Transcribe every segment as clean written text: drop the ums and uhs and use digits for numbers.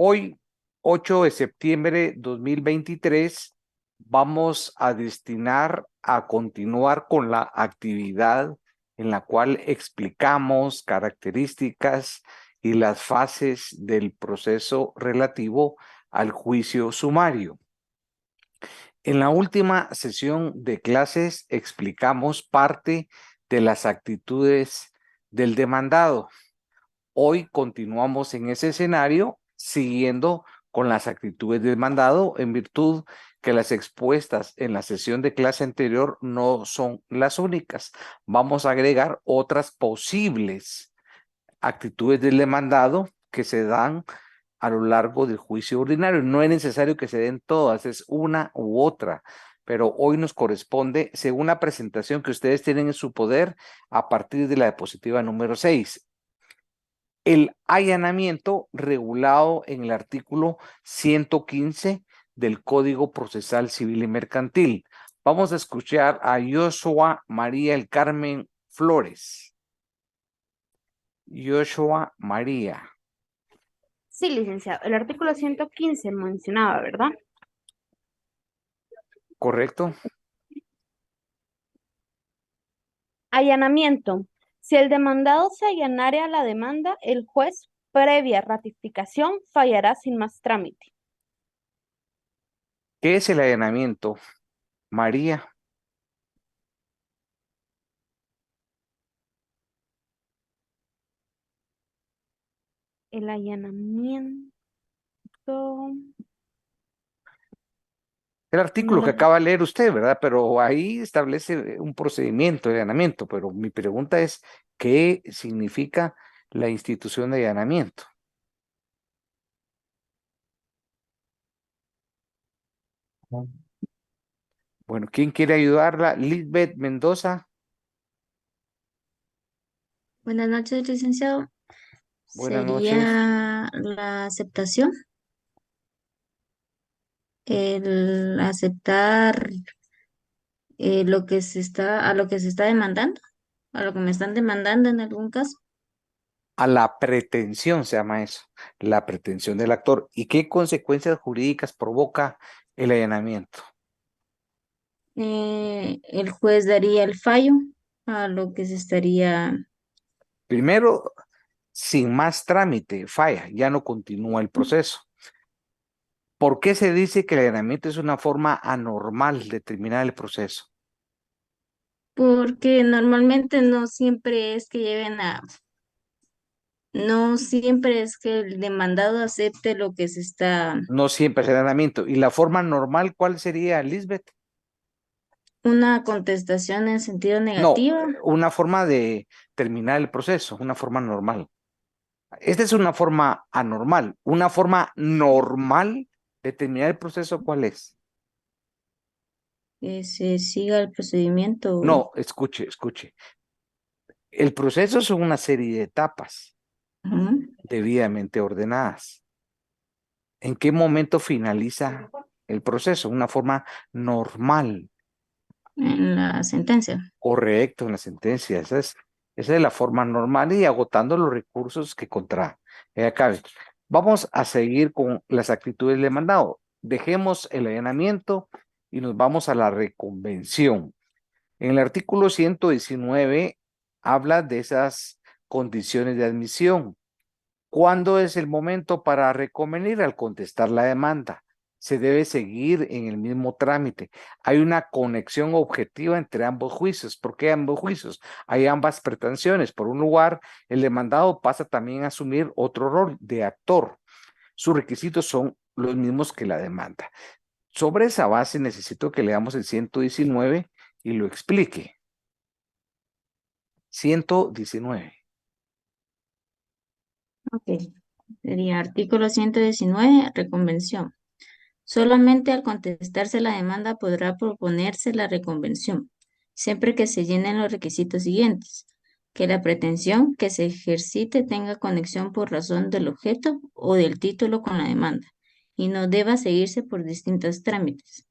Hoy, 8 de septiembre de 2023, vamos a destinar a continuar con la actividad en la cual explicamos características y las fases del proceso relativo al juicio sumario. En la última sesión de clases explicamos parte de las actitudes del demandado. Hoy continuamos en ese escenario siguiendo con las actitudes del demandado en virtud que las expuestas en la sesión de clase anterior no son las únicas. Vamos a agregar otras posibles actitudes del demandado que se dan a lo largo del juicio ordinario. No es necesario que se den todas, es una u otra, pero hoy nos corresponde, según la presentación que ustedes tienen en su poder, a partir de la diapositiva número 6. El allanamiento regulado en el artículo 115 del Código Procesal Civil y Mercantil. Vamos a escuchar a Joshua María El Carmen Flores. Joshua María. Sí, licenciado. El artículo 115 mencionaba, ¿verdad? ¿Correcto? Allanamiento. Si el demandado se allanare a la demanda, el juez, previa ratificación, fallará sin más trámite. ¿Qué es el allanamiento, María? El allanamiento. El No artículo que lo- acaba de leer usted, ¿verdad? Pero ahí establece un procedimiento de allanamiento, pero mi pregunta es, ¿qué significa la institución de allanamiento? Bueno, ¿quién quiere ayudarla? Lisbeth Mendoza. Buenas noches, licenciado. Buenas noches. Sería la aceptación, el aceptar a lo que se está demandando, a lo que me están demandando en algún caso. A la pretensión se llama eso, la pretensión del actor. ¿Y qué consecuencias jurídicas provoca el allanamiento? El juez daría el fallo a lo que se estaría. Primero, sin más trámite, falla, ya no continúa el proceso. ¿Por qué se dice que el allanamiento es una forma anormal de terminar el proceso? Porque normalmente no siempre es que el demandado acepte lo que se está, No siempre es allanamiento. ¿Y la forma normal cuál sería, Lisbeth? una contestación en sentido No, negativo. una forma de terminar el proceso, una forma normal. Esta es una forma anormal. Una forma normal de terminar el proceso, ¿cuál es? Que se siga el procedimiento. No, escuche, escuche. El proceso son una serie de etapas Ujú. debidamente ordenadas. ¿En qué momento finaliza el proceso? Una forma normal, En la sentencia. correcto en la sentencia. Esa es la forma normal y agotando los recursos que acabe. Vamos a seguir con las actitudes del demandado. Dejemos el allanamiento y nos vamos a la reconvención. En el artículo 119 habla de esas condiciones de admisión. ¿Cuándo es el momento para reconvenir? Al contestar la demanda. Se debe seguir en el mismo trámite. Hay una conexión objetiva entre ambos juicios. ¿Por qué ambos juicios? Hay ambas pretensiones. Por un lugar, el demandado pasa también a asumir otro rol de actor. Sus requisitos son los mismos que la demanda. Sobre esa base necesito que leamos el 119 y lo explique. 119. Ok. Sería artículo 119, reconvención. Solamente al contestarse la demanda podrá proponerse la reconvención, siempre que se llenen los requisitos siguientes. Que la pretensión que se ejercite tenga conexión por razón del objeto o del título con la demanda y no deba seguirse por distintos trámites.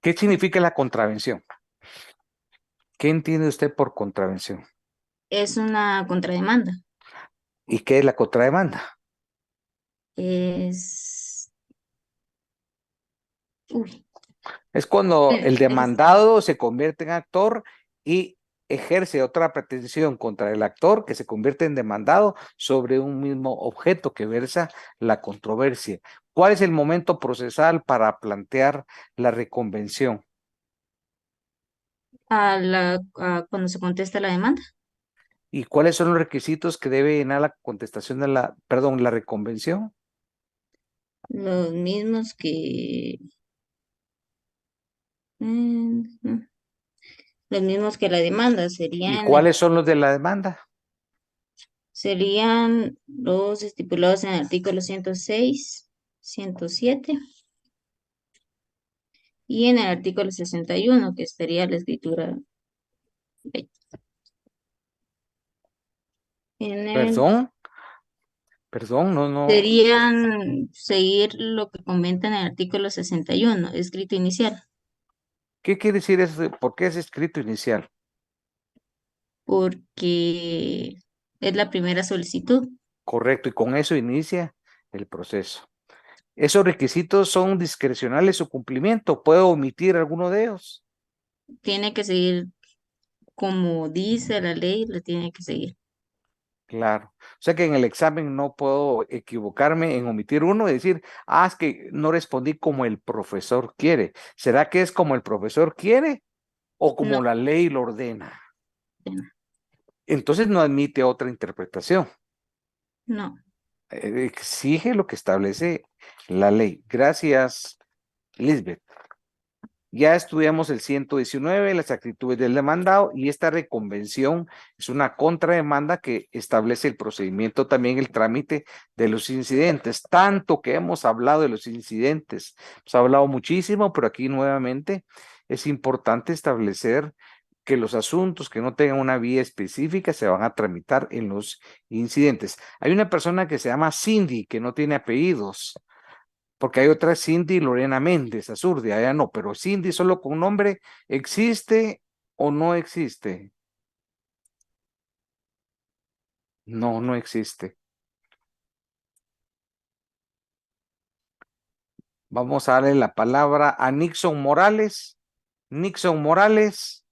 ¿Qué significa la contravención? ¿Qué entiende usted por contravención? Es una contrademanda. ¿Y qué es la contrademanda? Es, uy, Es cuando el es demandado se convierte en actor y ejerce otra pretensión contra el actor que se convierte en demandado sobre un mismo objeto que versa la controversia. ¿Cuál es el momento procesal para plantear la reconvención? cuando se contesta la demanda. ¿Y cuáles son los requisitos que debe llenar la contestación de la reconvención? Los mismos mm, los mismos que la demanda ¿Y serían, cuáles son los de la demanda? serían los estipulados en el artículo 106, 107 y en el artículo 61, que estaría la escritura. En el, Perdón, perdón, no, no. serían seguir lo que comenta en el artículo 61, escrito inicial, ¿Qué quiere decir eso? ¿Por qué es escrito inicial? porque es la primera solicitud. Correcto, y con eso inicia el proceso. ¿Esos requisitos son discrecionales o cumplimiento? ¿Puedo omitir alguno de ellos? Tiene que seguir como dice la ley, lo tiene que seguir. Claro. O sea que en el examen no puedo equivocarme en omitir uno y decir, es que no respondí como el profesor quiere. ¿Será que es como el profesor quiere o No, como la ley lo ordena? pena, Entonces no admite otra interpretación. no. Exige lo que establece la ley. Gracias, Lisbeth. Ya estudiamos el 119, las actitudes del demandado, y esta reconvención es una contrademanda que establece el procedimiento, también el trámite de los incidentes. Tanto que hemos hablado de los incidentes, hemos hablado muchísimo, pero aquí nuevamente es importante establecer que los asuntos que no tengan una vía específica se van a tramitar en los incidentes. Hay una persona que se llama Cindy, que no tiene apellidos, porque hay otra Cindy Lorena Méndez, Azurdia, allá no, pero Cindy solo con nombre, ¿existe o no existe? No, no existe. Vamos a darle la palabra a Nixon Morales. Nixon Morales,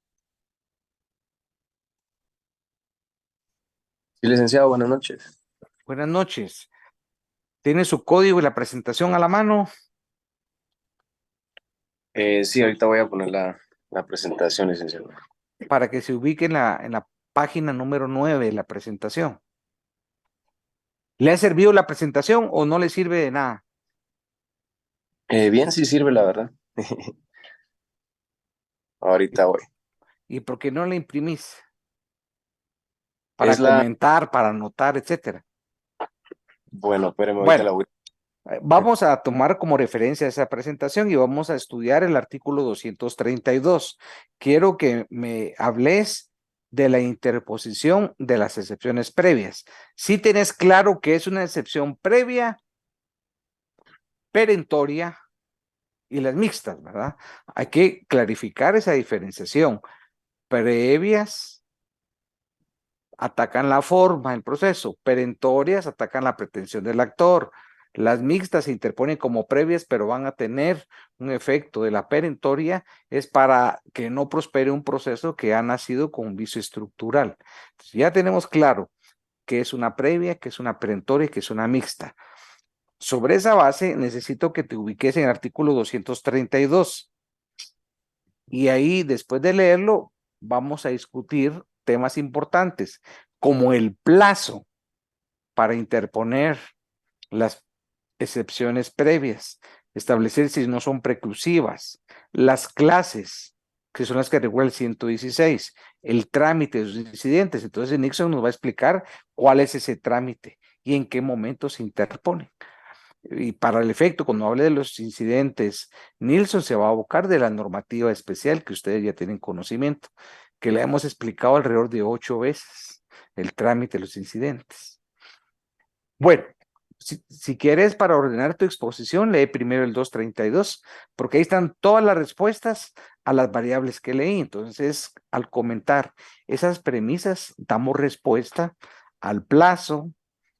Sí, licenciado, buenas noches. buenas noches. ¿Tiene su código y la presentación a la mano Sí, ahorita voy a poner la presentación, licenciado. para que se ubique en la página número 9 de la presentación? ¿Le ha servido la presentación o no le sirve de nada? Bien, sí sirve, la verdad. Ahorita voy. ¿Y por qué no la imprimís? Es Para la, comentar, para anotar, etcétera. bueno, espérame, ahorita Bueno, la voy. vamos a tomar como referencia esa presentación y vamos a estudiar el artículo 232. Quiero que me hables de la interposición de las excepciones previas. Si tenés claro que es una excepción previa, perentoria y las mixtas, ¿verdad? Hay que clarificar esa diferenciación. Previas atacan la forma, el proceso. Perentorias atacan la pretensión del actor. Las mixtas se interponen como previas, pero van a tener un efecto de la perentoria, es para que no prospere un proceso que ha nacido con un vicio estructural. Entonces, ya tenemos claro que es una previa, que es una perentoria y que es una mixta. Sobre esa base, necesito que te ubiques en el artículo 232. Y ahí, después de leerlo, vamos a discutir temas importantes, como el plazo para interponer las excepciones previas, establecer si no son preclusivas, las clases, que son las que regula el 116, el trámite de los incidentes. Entonces, Nixon nos va a explicar cuál es ese trámite y en qué momento se interpone. Y para el efecto, cuando hable de los incidentes, Nilsson se va a abocar de la normativa especial que ustedes ya tienen conocimiento, que le hemos explicado alrededor de 8 veces, el trámite de los incidentes. Bueno, si quieres para ordenar tu exposición, lee primero el 232, porque ahí están todas las respuestas a las variables que leí. Entonces, al comentar esas premisas, damos respuesta al plazo,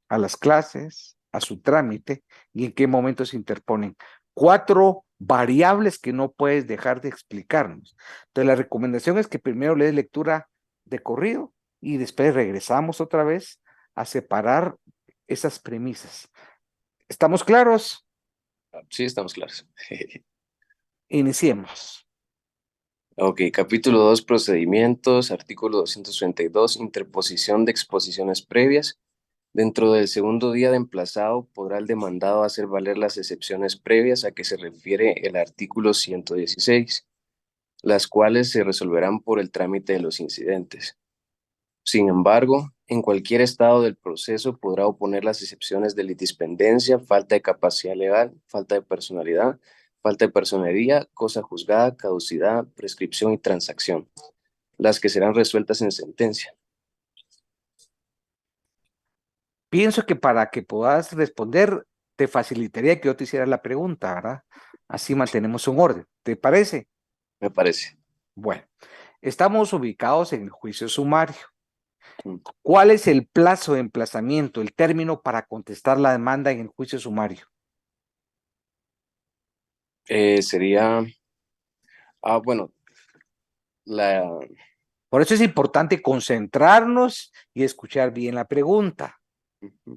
a las clases, a su trámite y en qué momento se interponen. 4 variables que no puedes dejar de explicarnos. Entonces, la recomendación es que primero lees lectura de corrido y después regresamos otra vez a separar esas premisas. ¿Estamos claros? Sí, estamos claros. Iniciemos. Ok, capítulo 2, procedimientos, artículo 232, interposición de exposiciones previas. Dentro del segundo día de emplazado, podrá el demandado hacer valer las excepciones previas a que se refiere el artículo 116, las cuales se resolverán por el trámite de los incidentes. Sin embargo, en cualquier estado del proceso podrá oponer las excepciones de litispendencia, falta de capacidad legal, falta de personalidad, falta de personería, cosa juzgada, caducidad, prescripción y transacción, las que serán resueltas en sentencia. Pienso que para que puedas responder, te facilitaría que yo te hiciera la pregunta, ¿verdad? Así mantenemos un orden. ¿Te parece? Me parece. Bueno, estamos ubicados en el juicio sumario. Mm. ¿Cuál es el plazo de emplazamiento, el término para contestar la demanda en el juicio sumario? Sería, bueno, la, Por eso es importante concentrarnos y escuchar bien la pregunta,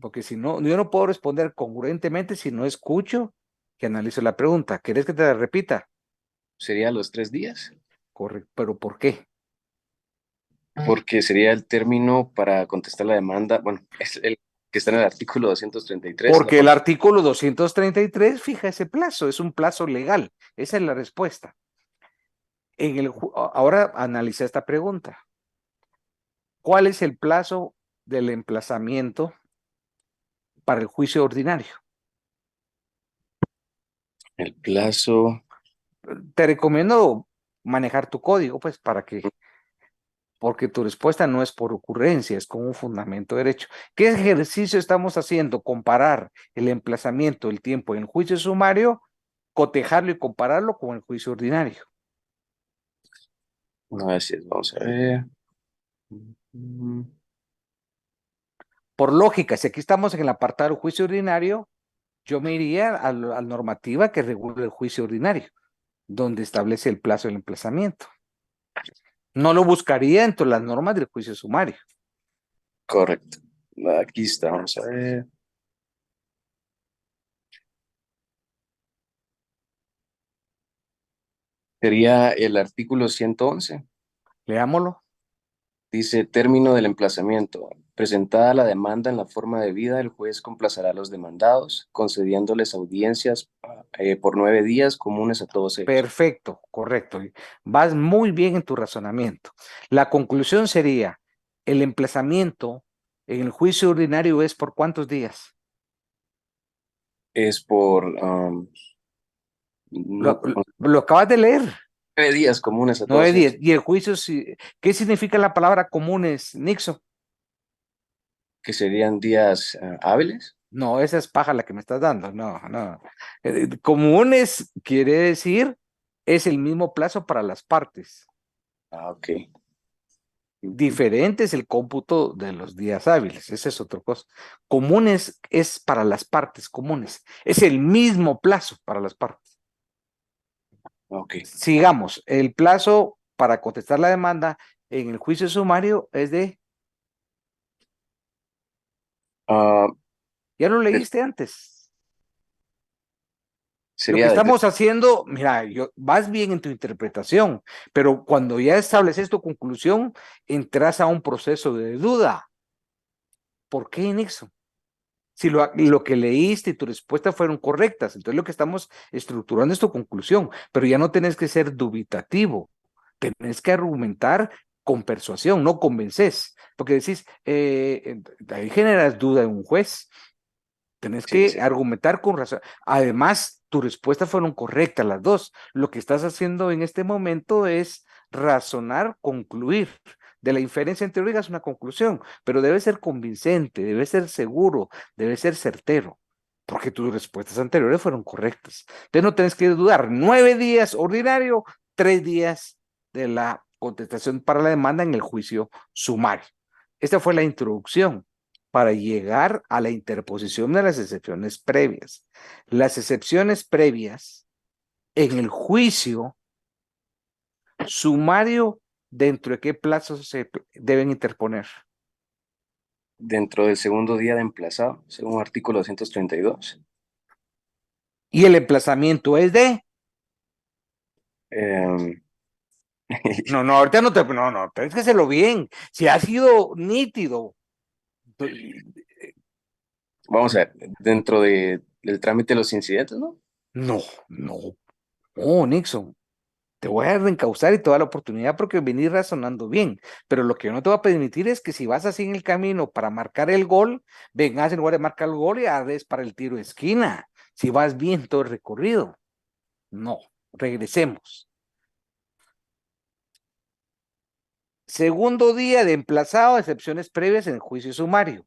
porque si no, yo no puedo responder congruentemente si no escucho que analizo la pregunta. ¿Querés que te la repita? sería los 3 días, Correcto, pero ¿por qué? porque sería el término para contestar la demanda, bueno, es el que está en el artículo 233. Porque el artículo 233 fija ese plazo, es un plazo legal. Esa es la respuesta. Ahora analiza esta pregunta. ¿Cuál es el plazo del emplazamiento para el juicio ordinario? El plazo, Te recomiendo manejar tu código, pues, porque tu respuesta no es por ocurrencia, es con un fundamento de derecho. ¿Qué ejercicio estamos haciendo? Comparar el emplazamiento, el tiempo en el juicio sumario, cotejarlo y compararlo con el juicio ordinario. vamos a ver. Por lógica, si aquí estamos en el apartado del juicio ordinario, yo me iría a la normativa que regula el juicio ordinario, donde establece el plazo del emplazamiento. No lo buscaría entre las normas del juicio sumario. Correcto. Aquí está, vamos a ver. Sería el artículo 111. Leámoslo. Dice, término del emplazamiento. Presentada la demanda en la forma debida, el juez complacerá a los demandados, concediéndoles audiencias por 9 días comunes a todos ellos. Perfecto, correcto. Vas muy bien en tu razonamiento. La conclusión sería, el emplazamiento en el juicio ordinario es ¿por cuántos días? Es por Lo acabas de leer. 9 días comunes a 9 todos días. ellos, Y el juicio, ¿qué significa la palabra comunes, Nixon? que serían días hábiles. No, esa es paja la que me estás dando. No, no. Comunes quiere decir es el mismo plazo para las partes. Ok. Diferente es el cómputo de los días hábiles. Esa es otra cosa. Comunes es para las partes comunes. Es el mismo plazo para las partes. Ok. Sigamos. El plazo para contestar la demanda en el juicio sumario es de. Ah, Ya lo de- leíste antes. Lo que sería de estamos haciendo, mira, vas bien en tu interpretación, pero cuando ya estableces tu conclusión, entras a un proceso de duda. ¿Por qué, Nixon? Si lo que leíste y tu respuesta fueron correctas, entonces lo que estamos estructurando es tu conclusión, pero ya no tenés que ser dubitativo, tenés que argumentar con persuasión, no convences, porque decís, ahí generas duda en un juez. Tenés Sí, que sí. argumentar con razón. Además, tus respuestas fueron correctas, las dos. Lo que estás haciendo en este momento es razonar, concluir. De la inferencia en teoría es una conclusión, pero debe ser convincente, debe ser seguro, debe ser certero, porque tus respuestas anteriores fueron correctas. Entonces no tenés que dudar. 9 días ordinario, 3 días de la contestación para la demanda en el juicio sumario. Esta fue la introducción. para llegar a la interposición de las excepciones previas. Las excepciones previas en el juicio sumario, ¿dentro de qué plazos se deben interponer? Dentro del segundo día de emplazado, según artículo 232. Y el emplazamiento es de... Em, No, ahorita no te... No, tienes que hacerlo bien. Si ha sido nítido. Vamos a ver, dentro del trámite de los incidentes, ¿no? No, Nixon. Te voy a reencauzar y te voy a dar la oportunidad porque venís razonando bien, pero lo que yo no te voy a permitir es que si vas así en el camino para marcar el gol, vengas en lugar de marcar el gol y hagas para el tiro de esquina. Si vas bien todo el recorrido. No, regresemos. Segundo día de emplazado, excepciones previas en el juicio sumario.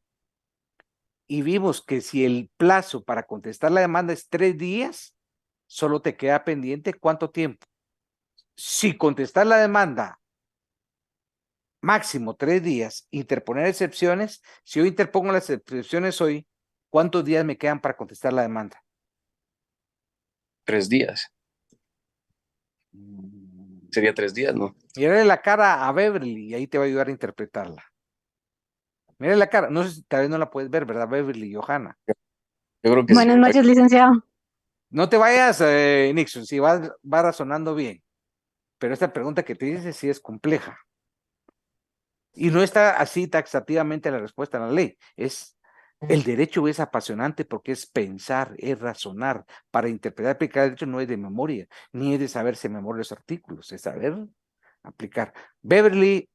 Y vimos que si el plazo para contestar la demanda es 3 días, solo te queda pendiente ¿cuánto tiempo? Si contestar la demanda máximo 3 días, interponer excepciones. Si yo interpongo las excepciones hoy, ¿cuántos días me quedan para contestar la demanda? 3 días. Sería 3 días, ¿no? Mírale la cara a Beverly y ahí te va a ayudar a interpretarla. Mírale la cara, no sé si tal vez no la puedes ver, ¿verdad, Beverly y Johanna? Yo creo que sí. Buenas noches, licenciado. No te vayas, Nixon, si vas razonando bien, pero esta pregunta que te dice sí es compleja. Y no está así taxativamente la respuesta en la ley. El derecho es apasionante porque es pensar, es razonar. Para interpretar, aplicar el derecho no es de memoria, ni es de saberse de memoria los artículos, es saber aplicar. Beverly,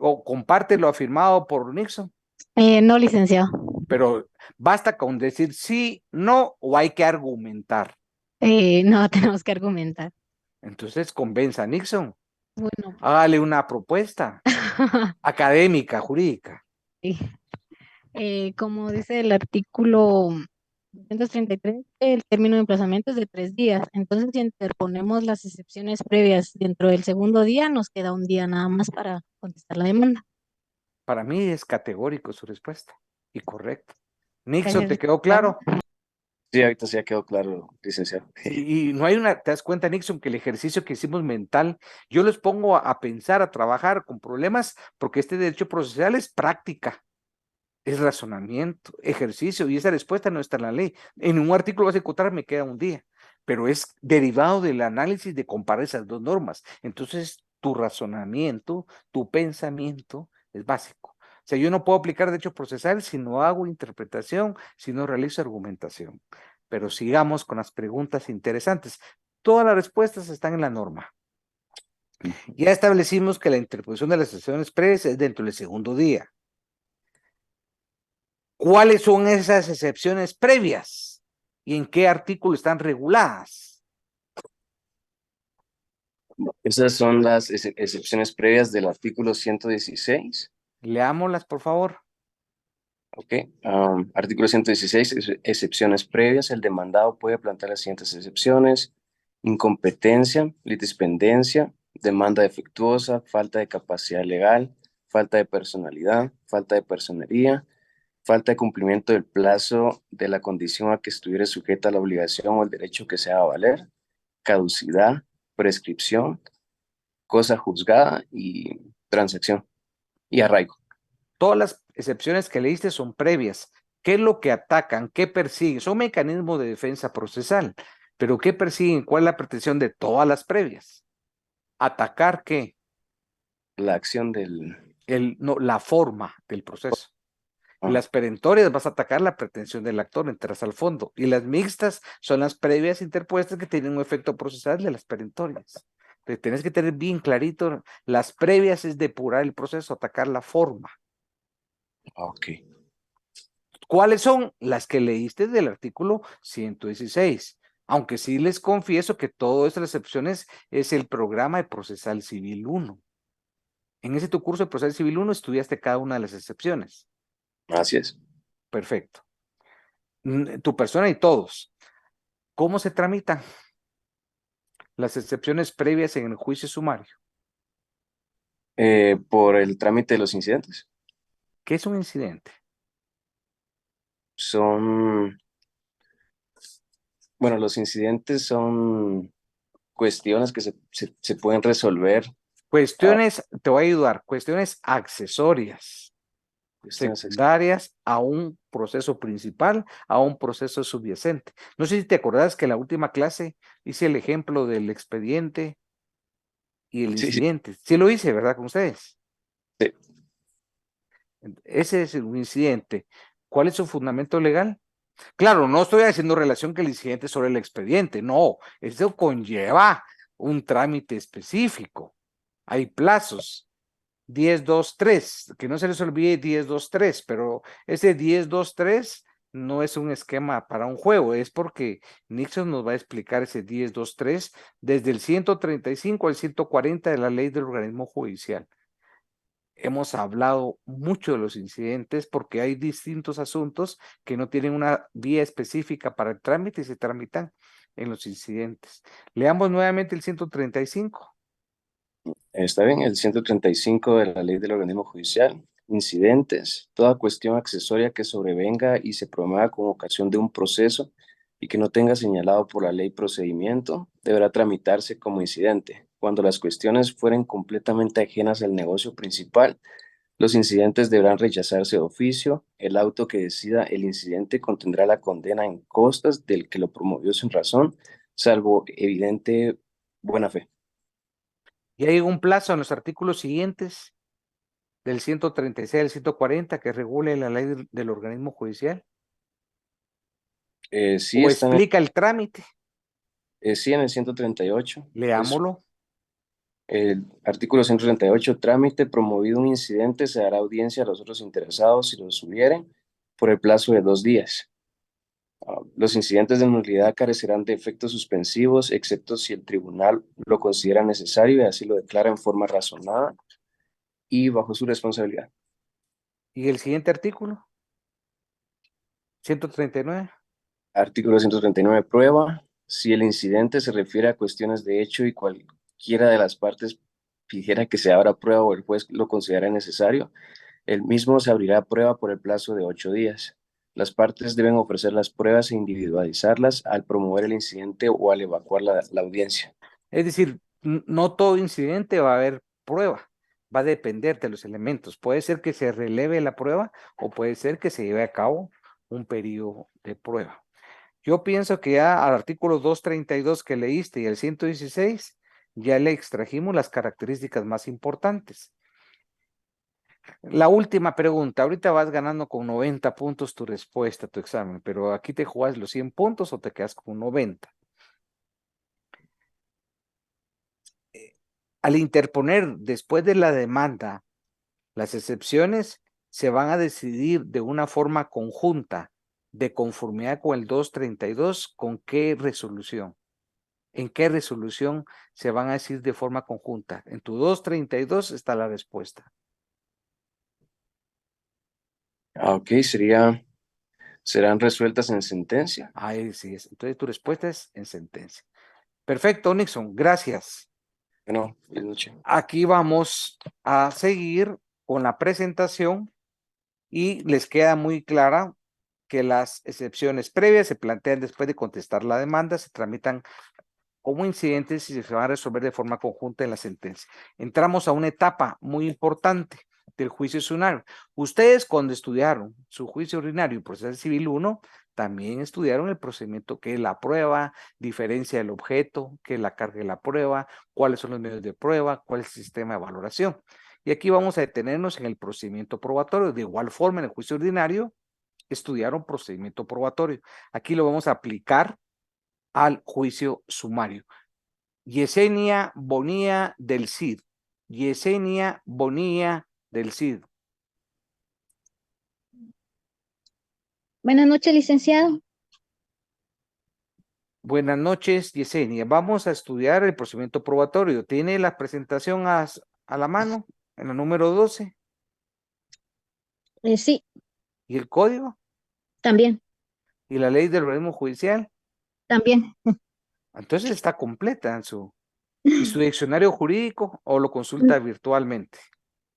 o comparte lo afirmado por Nixon, No, licenciado. pero basta con decir sí, no, o hay que argumentar. No, tenemos que argumentar. Entonces convenza a Nixon, Bueno, hágale una propuesta académica, jurídica. sí. Como dice el artículo 233, el término de emplazamiento es de 3 días. Entonces, si interponemos las excepciones previas dentro del segundo día, nos queda un día nada más para contestar la demanda. Para mí es categórico su respuesta y correcto. Nixon, Gracias, ¿te quedó licenciado. claro? Sí, ahorita sí ya quedó claro, licenciado. Sí, y no hay una, te das cuenta, Nixon, que el ejercicio que hicimos mental, yo los pongo a pensar, a trabajar con problemas, porque este derecho procesal es práctica, es razonamiento, ejercicio, y esa respuesta no está en la ley. En un artículo vas a encontrar, me queda un día, pero es derivado del análisis de comparar esas dos normas. Entonces, tu razonamiento, tu pensamiento es básico. O sea, yo no puedo aplicar derecho procesal si no hago interpretación, si no realizo argumentación. Pero sigamos con las preguntas interesantes. Todas las respuestas están en la norma. Ya establecimos que la interposición de las sesiones previas es dentro del segundo día. ¿Cuáles son esas excepciones previas? ¿Y en qué artículo están reguladas? Esas son las excepciones previas del artículo 116. Leámoslas, por favor. Ok. Artículo 116, excepciones previas. El demandado puede plantear las siguientes excepciones: incompetencia, litispendencia, demanda defectuosa, falta de capacidad legal, falta de personalidad, falta de personería, falta de cumplimiento del plazo de la condición a que estuviera sujeta la obligación o el derecho que se haga valer, caducidad, prescripción, cosa juzgada y transacción y arraigo. Todas las excepciones que leíste son previas. ¿Qué es lo que atacan? ¿Qué persiguen? Son mecanismos de defensa procesal. ¿Pero qué persiguen? ¿Cuál es la pretensión de todas las previas? ¿Atacar qué? La acción del... No, la forma del proceso. ah, Las perentorias vas a atacar la pretensión del actor, entras al fondo. Y las mixtas son las previas interpuestas que tienen un efecto procesal de las perentorias. Te tienes que tener bien clarito, las previas es depurar el proceso, atacar la forma. ok. ¿Cuáles son? Las que leíste del artículo 116. Aunque sí les confieso que todas estas excepciones es el programa de Procesal Civil 1. En ese tu curso de Procesal Civil 1 estudiaste cada una de las excepciones. Así es. Perfecto. Tu persona y todos. ¿Cómo se tramitan las excepciones previas en el juicio sumario? Por el trámite de los incidentes. ¿Qué es un incidente? son, bueno, los incidentes son cuestiones que se pueden resolver, Cuestiones, te voy a ayudar, cuestiones accesorias, cuestiones secundarias a un proceso principal, a un proceso subyacente. No sé si te acordás que en la última clase hice el ejemplo del expediente y el sí, sí, incidente. Sí lo hice, ¿verdad? Con ustedes. sí. Ese es un incidente. ¿Cuál es su fundamento legal? Claro, no estoy haciendo relación que el incidente sobre el expediente, no, eso conlleva un trámite específico. Hay plazos, 10-2-3, que no se les olvide 10-2-3, pero ese 10-2-3 no es un esquema para un juego, es porque Nixon nos va a explicar ese 10-2-3 desde el 135 al 140 de la ley del organismo judicial. Hemos hablado mucho de los incidentes porque hay distintos asuntos que no tienen una vía específica para el trámite y se tramitan en los incidentes. Leamos nuevamente el 135. Está bien, el 135 de la ley del organismo judicial. Incidentes, toda cuestión accesoria que sobrevenga y se promueva con ocasión de un proceso y que no tenga señalado por la ley procedimiento, deberá tramitarse como incidente. Cuando las cuestiones fueren completamente ajenas al negocio principal, los incidentes deberán rechazarse de oficio. El auto que decida el incidente contendrá la condena en costas del que lo promovió sin razón, salvo evidente buena fe. Y hay un plazo en los artículos siguientes del 136 al 140 que regule la ley del organismo judicial Sí, o está en explica el trámite. sí, en el 138. Leámoslo. El artículo 138, trámite promovido un incidente, se dará audiencia a los otros interesados si los hubieren por el plazo de 2 días. Los incidentes de nulidad carecerán de efectos suspensivos, excepto si el tribunal lo considera necesario y así lo declara en forma razonada y bajo su responsabilidad. Y el siguiente artículo, 139. Artículo 139, prueba. Si el incidente se refiere a cuestiones de hecho y cualquiera de las partes pidiera que se abra prueba o el juez lo considera necesario, el mismo se abrirá a prueba por el plazo de 8 días. Las partes deben ofrecer las pruebas e individualizarlas al promover el incidente o al evacuar la audiencia. Es decir, no todo incidente va a haber prueba, va a depender de los elementos. Puede ser que se releve la prueba o puede ser que se lleve a cabo un periodo de prueba. Yo pienso que ya al artículo 232 que leíste y el 116, ya le extrajimos las características más importantes. La última pregunta, ahorita vas ganando con 90 puntos tu respuesta, tu examen, pero aquí te juegas los 100 puntos o te quedas con 90. Al interponer después de la demanda, las excepciones se van a decidir de una forma conjunta, de conformidad con el 232, ¿con qué resolución? ¿En qué resolución se van a decir de forma conjunta? En tu 232 está la respuesta. Ok, serán resueltas en sentencia. Ahí sí es. Entonces tu respuesta es en sentencia. Perfecto, Nixon. Gracias. Bueno, buenas noches. Aquí vamos a seguir con la presentación y les queda muy clara que las excepciones previas se plantean después de contestar la demanda, se tramitan como incidentes y se van a resolver de forma conjunta en la sentencia. Entramos a una etapa muy importante del juicio sumario. Ustedes cuando estudiaron su juicio ordinario y proceso civil 1, también estudiaron el procedimiento que es la prueba, diferencia del objeto, que es la carga de la prueba, cuáles son los medios de prueba, cuál es el sistema de valoración. Y aquí vamos a detenernos en el procedimiento probatorio. De igual forma, en el juicio ordinario, estudiaron procedimiento probatorio. Aquí lo vamos a aplicar al juicio sumario. Yesenia Bonilla del Cid. Yesenia Bonilla del Cid. Buenas noches, licenciado. Buenas noches, Yesenia. Vamos a estudiar el procedimiento probatorio. ¿Tiene la presentación a la mano en la número 12? Sí, ¿Y el código? también, ¿Y la ley del organismo judicial? también. Entonces está completa en ¿y su diccionario jurídico o lo consulta virtualmente?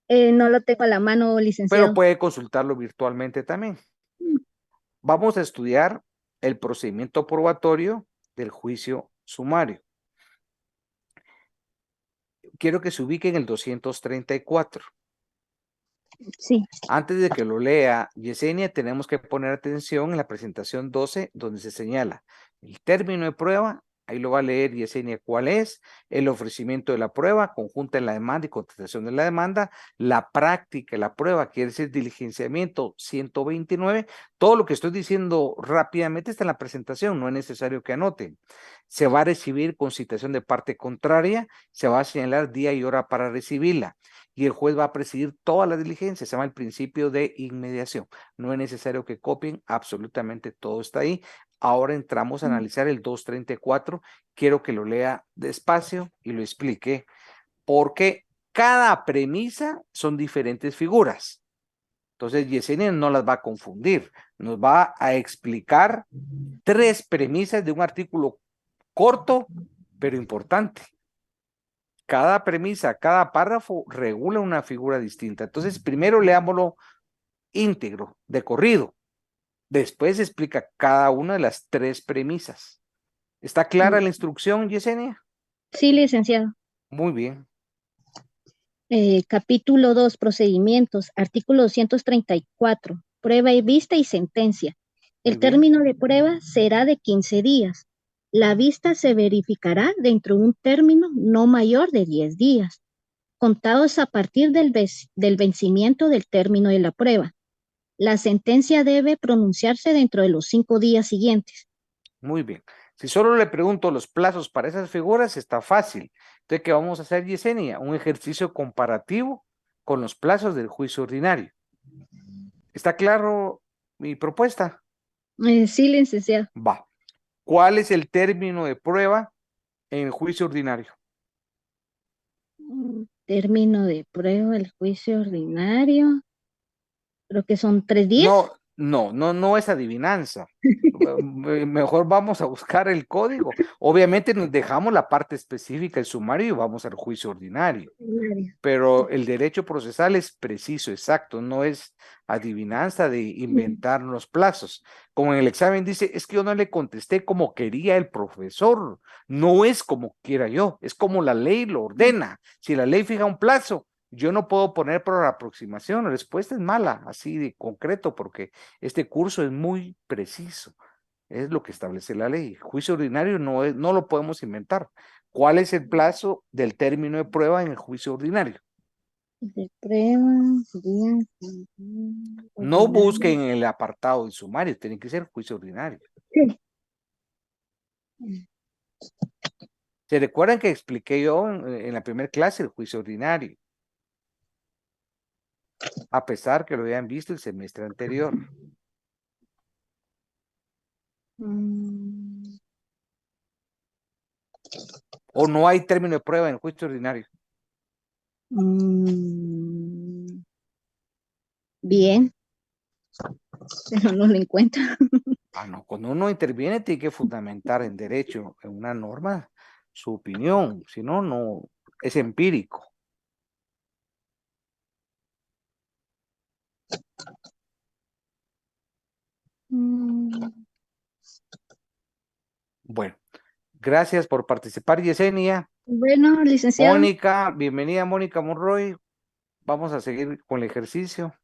No lo tengo a la mano, Pero licenciado. puede consultarlo virtualmente también. vamos a estudiar el procedimiento probatorio del juicio sumario. Quiero que se ubique en el 234. Sí, Antes de que lo lea Yesenia, tenemos que poner atención en la presentación 12, donde se señala el término de prueba. Ahí lo va a leer Yesenia cuál es, el ofrecimiento de la prueba, conjunta en la demanda y contestación de la demanda, la práctica de la prueba, quiere decir diligenciamiento 129. Todo lo que estoy diciendo rápidamente está en la presentación, no es necesario que anoten. Se va a recibir con citación de parte contraria, se va a señalar día y hora para recibirla y el juez va a presidir toda la diligencia, se llama el principio de inmediación. No es necesario que copien, absolutamente todo está ahí. Ahora entramos a analizar el 234, quiero que lo lea despacio y lo explique, porque cada premisa son diferentes figuras. Entonces Yesenia no las va a confundir, nos va a explicar 3 premisas de un artículo corto, pero importante. Cada premisa, cada párrafo regula una figura distinta. Entonces, primero leámoslo íntegro, de corrido. Después explica cada una de las 3 premisas. ¿Está clara la instrucción, Yesenia? sí, licenciado. Muy bien. Capítulo 2, procedimientos, artículo 234, prueba y vista y sentencia. Muy El bien. término de prueba será de 15 días. La vista se verificará dentro de un término no mayor de 10 días, contados a partir del vencimiento del término de la prueba. La sentencia debe pronunciarse dentro de los 5 días siguientes. Muy bien. Si solo le pregunto los plazos para esas figuras, está fácil. Entonces, ¿qué vamos a hacer, Yesenia? Un ejercicio comparativo con los plazos del juicio ordinario. ¿Está claro mi propuesta? Sí, licenciado. Va. ¿Cuál es el término de prueba en el juicio ordinario? Término de prueba, el juicio ordinario. Creo que son 3 días. No es adivinanza. Mejor vamos a buscar el código. Obviamente nos dejamos la parte específica del sumario y vamos al juicio ordinario. Pero el derecho procesal es preciso, exacto, no es adivinanza de inventar los plazos. Como en el examen dice, es que yo no le contesté como quería el profesor, no es como quiera yo, es como la ley lo ordena. Si la ley fija un plazo, yo no puedo poner por aproximación, la respuesta es mala, así de concreto, porque este curso es muy preciso. Es lo que establece la ley. Juicio ordinario no lo podemos inventar. ¿Cuál es el plazo del término de prueba en el juicio ordinario? De prueba, No busquen en el apartado del sumario, tiene que ser juicio ordinario. Sí. ¿Se recuerdan que expliqué yo en la primera clase el juicio ordinario? A pesar que lo habían visto el semestre anterior. ¿O no hay término de prueba en el juicio ordinario? Bien, pero no lo encuentro. No, cuando uno interviene tiene que fundamentar en derecho, en una norma, su opinión, si no, no, es empírico. Bueno, gracias por participar, Yesenia. Bueno, licenciado. Mónica, bienvenida Mónica Monroy. Vamos a seguir con el ejercicio.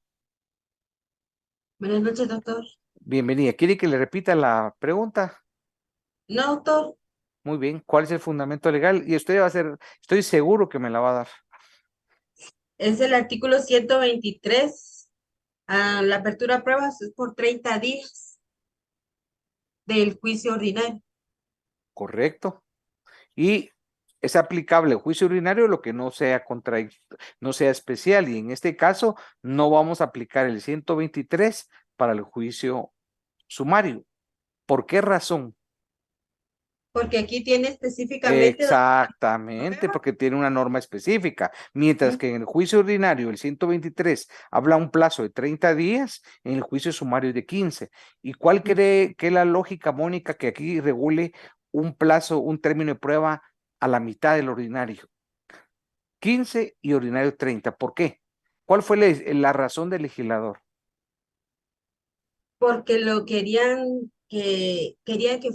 Buenas noches, doctor. Bienvenida. ¿Quiere que le repita la pregunta? No, doctor. Muy bien. ¿Cuál es el fundamento legal? Y usted va a hacer, estoy seguro que me la va a dar. Es el artículo 123. La apertura de pruebas es por 30 días del juicio ordinario. Correcto. Y es aplicable el juicio ordinario lo que no sea no sea especial. Y en este caso, no vamos a aplicar el 123 para el juicio sumario. ¿Por qué razón? Porque aquí tiene específicamente. Exactamente, porque tiene una norma específica, mientras que en el juicio ordinario, el 123, habla un plazo de 30 días, en el juicio sumario es de 15. ¿Y cuál cree que es la lógica, Mónica, que aquí regule un plazo, un término de prueba a la mitad del ordinario? 15 y ordinario 30. ¿Por qué? ¿Cuál fue la razón del legislador? porque lo querían que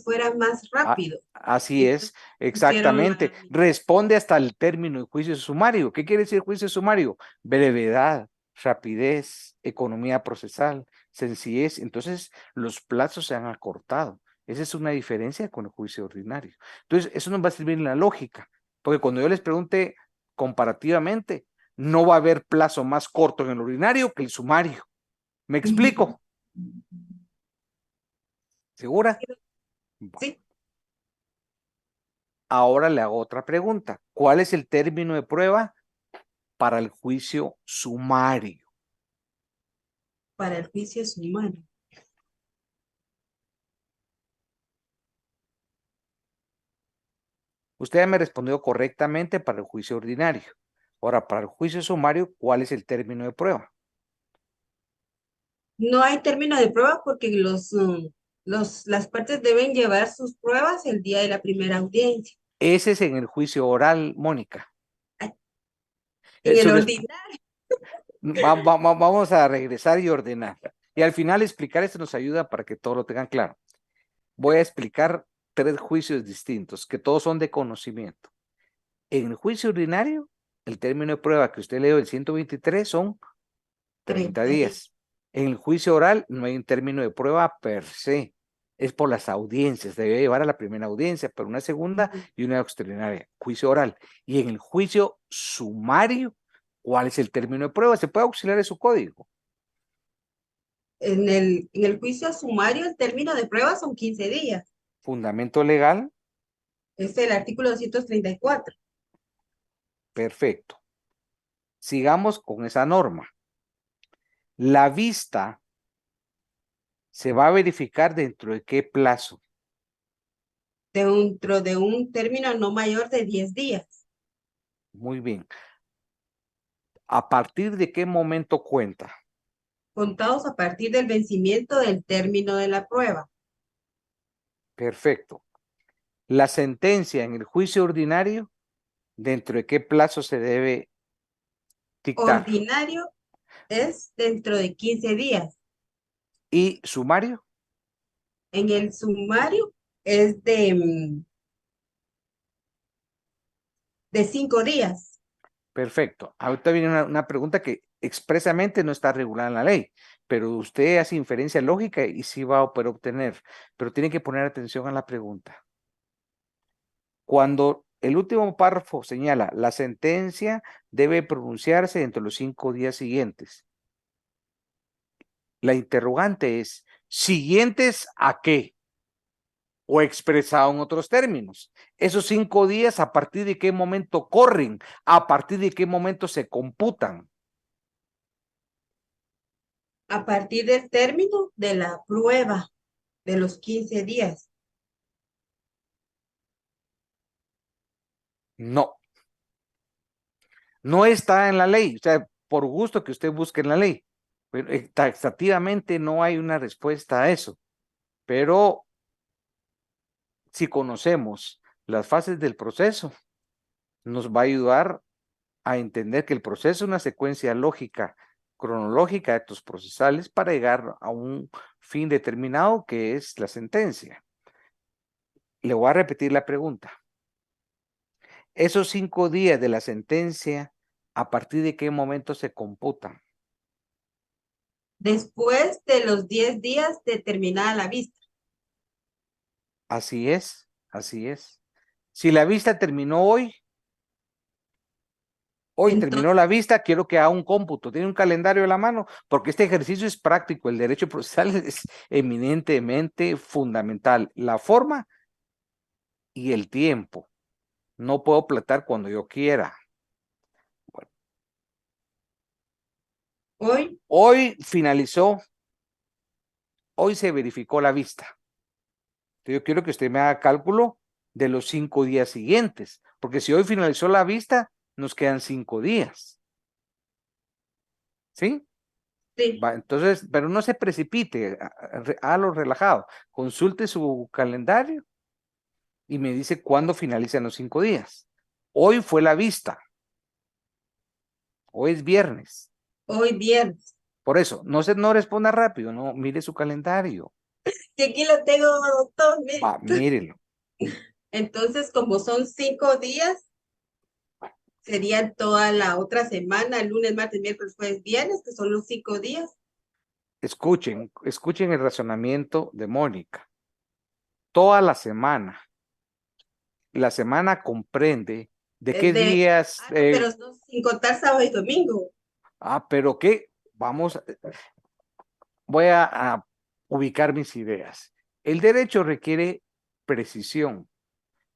fuera más rápido. Así es, exactamente. Responde hasta el término de juicio sumario. ¿Qué quiere decir juicio sumario? Brevedad, rapidez, economía procesal, sencillez. Entonces, los plazos se han acortado. Esa es una diferencia con el juicio ordinario. Entonces, eso nos va a servir en la lógica, porque cuando yo les pregunte comparativamente, no va a haber plazo más corto en el ordinario que el sumario. ¿Me explico? ¿Segura? Sí, Ahora le hago otra pregunta. ¿Cuál es el término de prueba para el juicio sumario? para el juicio sumario. Usted ya me respondió correctamente para el juicio ordinario. Ahora, para el juicio sumario, ¿cuál es el término de prueba? No hay término de prueba porque las partes deben llevar sus pruebas el día de la primera audiencia. Ese es en el juicio oral, Mónica. En el Eso ordinario. vamos a regresar y ordenar. Y al final explicar esto nos ayuda para que todos lo tengan claro. Voy a explicar 3 juicios distintos, que todos son de conocimiento. En el juicio ordinario, el término de prueba que usted leyó, el 123, son 30 días. En el juicio oral no hay un término de prueba per se, es por las audiencias, debe llevar a la primera audiencia, pero una segunda y una extraordinaria, juicio oral. Y en el juicio sumario, ¿cuál es el término de prueba? Se puede auxiliar de su código. En el juicio sumario, el término de prueba son 15 días. Fundamento legal, Es el artículo 234. perfecto. Sigamos con esa norma. La vista se va a verificar dentro de qué plazo. Dentro de un término no mayor de 10 días. Muy bien. ¿A partir de qué momento cuenta? Contados a partir del vencimiento del término de la prueba. Perfecto. La sentencia en el juicio ordinario, ¿dentro de qué plazo se debe dictar? Ordinario es dentro de 15 días. ¿Y sumario? En el sumario es de 5 días. Perfecto. Ahorita viene una pregunta que expresamente no está regulada en la ley, pero usted hace inferencia lógica y sí va a poder obtener, pero tiene que poner atención a la pregunta. Cuando el último párrafo señala, la sentencia debe pronunciarse dentro de los 5 días siguientes. La interrogante es, ¿siguientes a qué? O expresado en otros términos. Esos 5 días, ¿a partir de qué momento corren? ¿A partir de qué momento se computan? A partir del término de la prueba de los 15 días. No. No está en la ley. O sea, por gusto que usted busque en la ley. Pero taxativamente no hay una respuesta a eso. Pero si conocemos las fases del proceso, nos va a ayudar a entender que el proceso es una secuencia lógica, cronológica de actos procesales para llegar a un fin determinado que es la sentencia. Le voy a repetir la pregunta. Esos 5 días de la sentencia, ¿a partir de qué momento se computan? Después de los 10 días de terminada la vista. Así es, así es. Si la vista terminó hoy terminó la vista, quiero que haga un cómputo, tiene un calendario a la mano, porque este ejercicio es práctico, el derecho procesal es eminentemente fundamental. La forma y el tiempo. No puedo platar cuando yo quiera. Bueno. Hoy finalizó, hoy se verificó la vista. Yo quiero que usted me haga cálculo de los 5 días siguientes, porque si hoy finalizó la vista, nos quedan 5 días. ¿Sí? Sí. Va, entonces, pero no se precipite, hágalo relajado. Consulte su calendario y me dice cuándo finalizan los 5 días. Hoy fue la vista. Hoy es viernes. Hoy viernes. Por eso, no responda rápido, no, mire su calendario. Que aquí lo tengo, doctor. Mire. Va, mírelo. Entonces, como son 5 días, serían toda la otra semana, lunes, martes, miércoles, jueves, viernes, que son los 5 días. Escuchen el razonamiento de Mónica. Toda la semana comprende de qué días. No, pero no, sin contar sábado y domingo. Pero qué, voy a ubicar mis ideas. El derecho requiere precisión,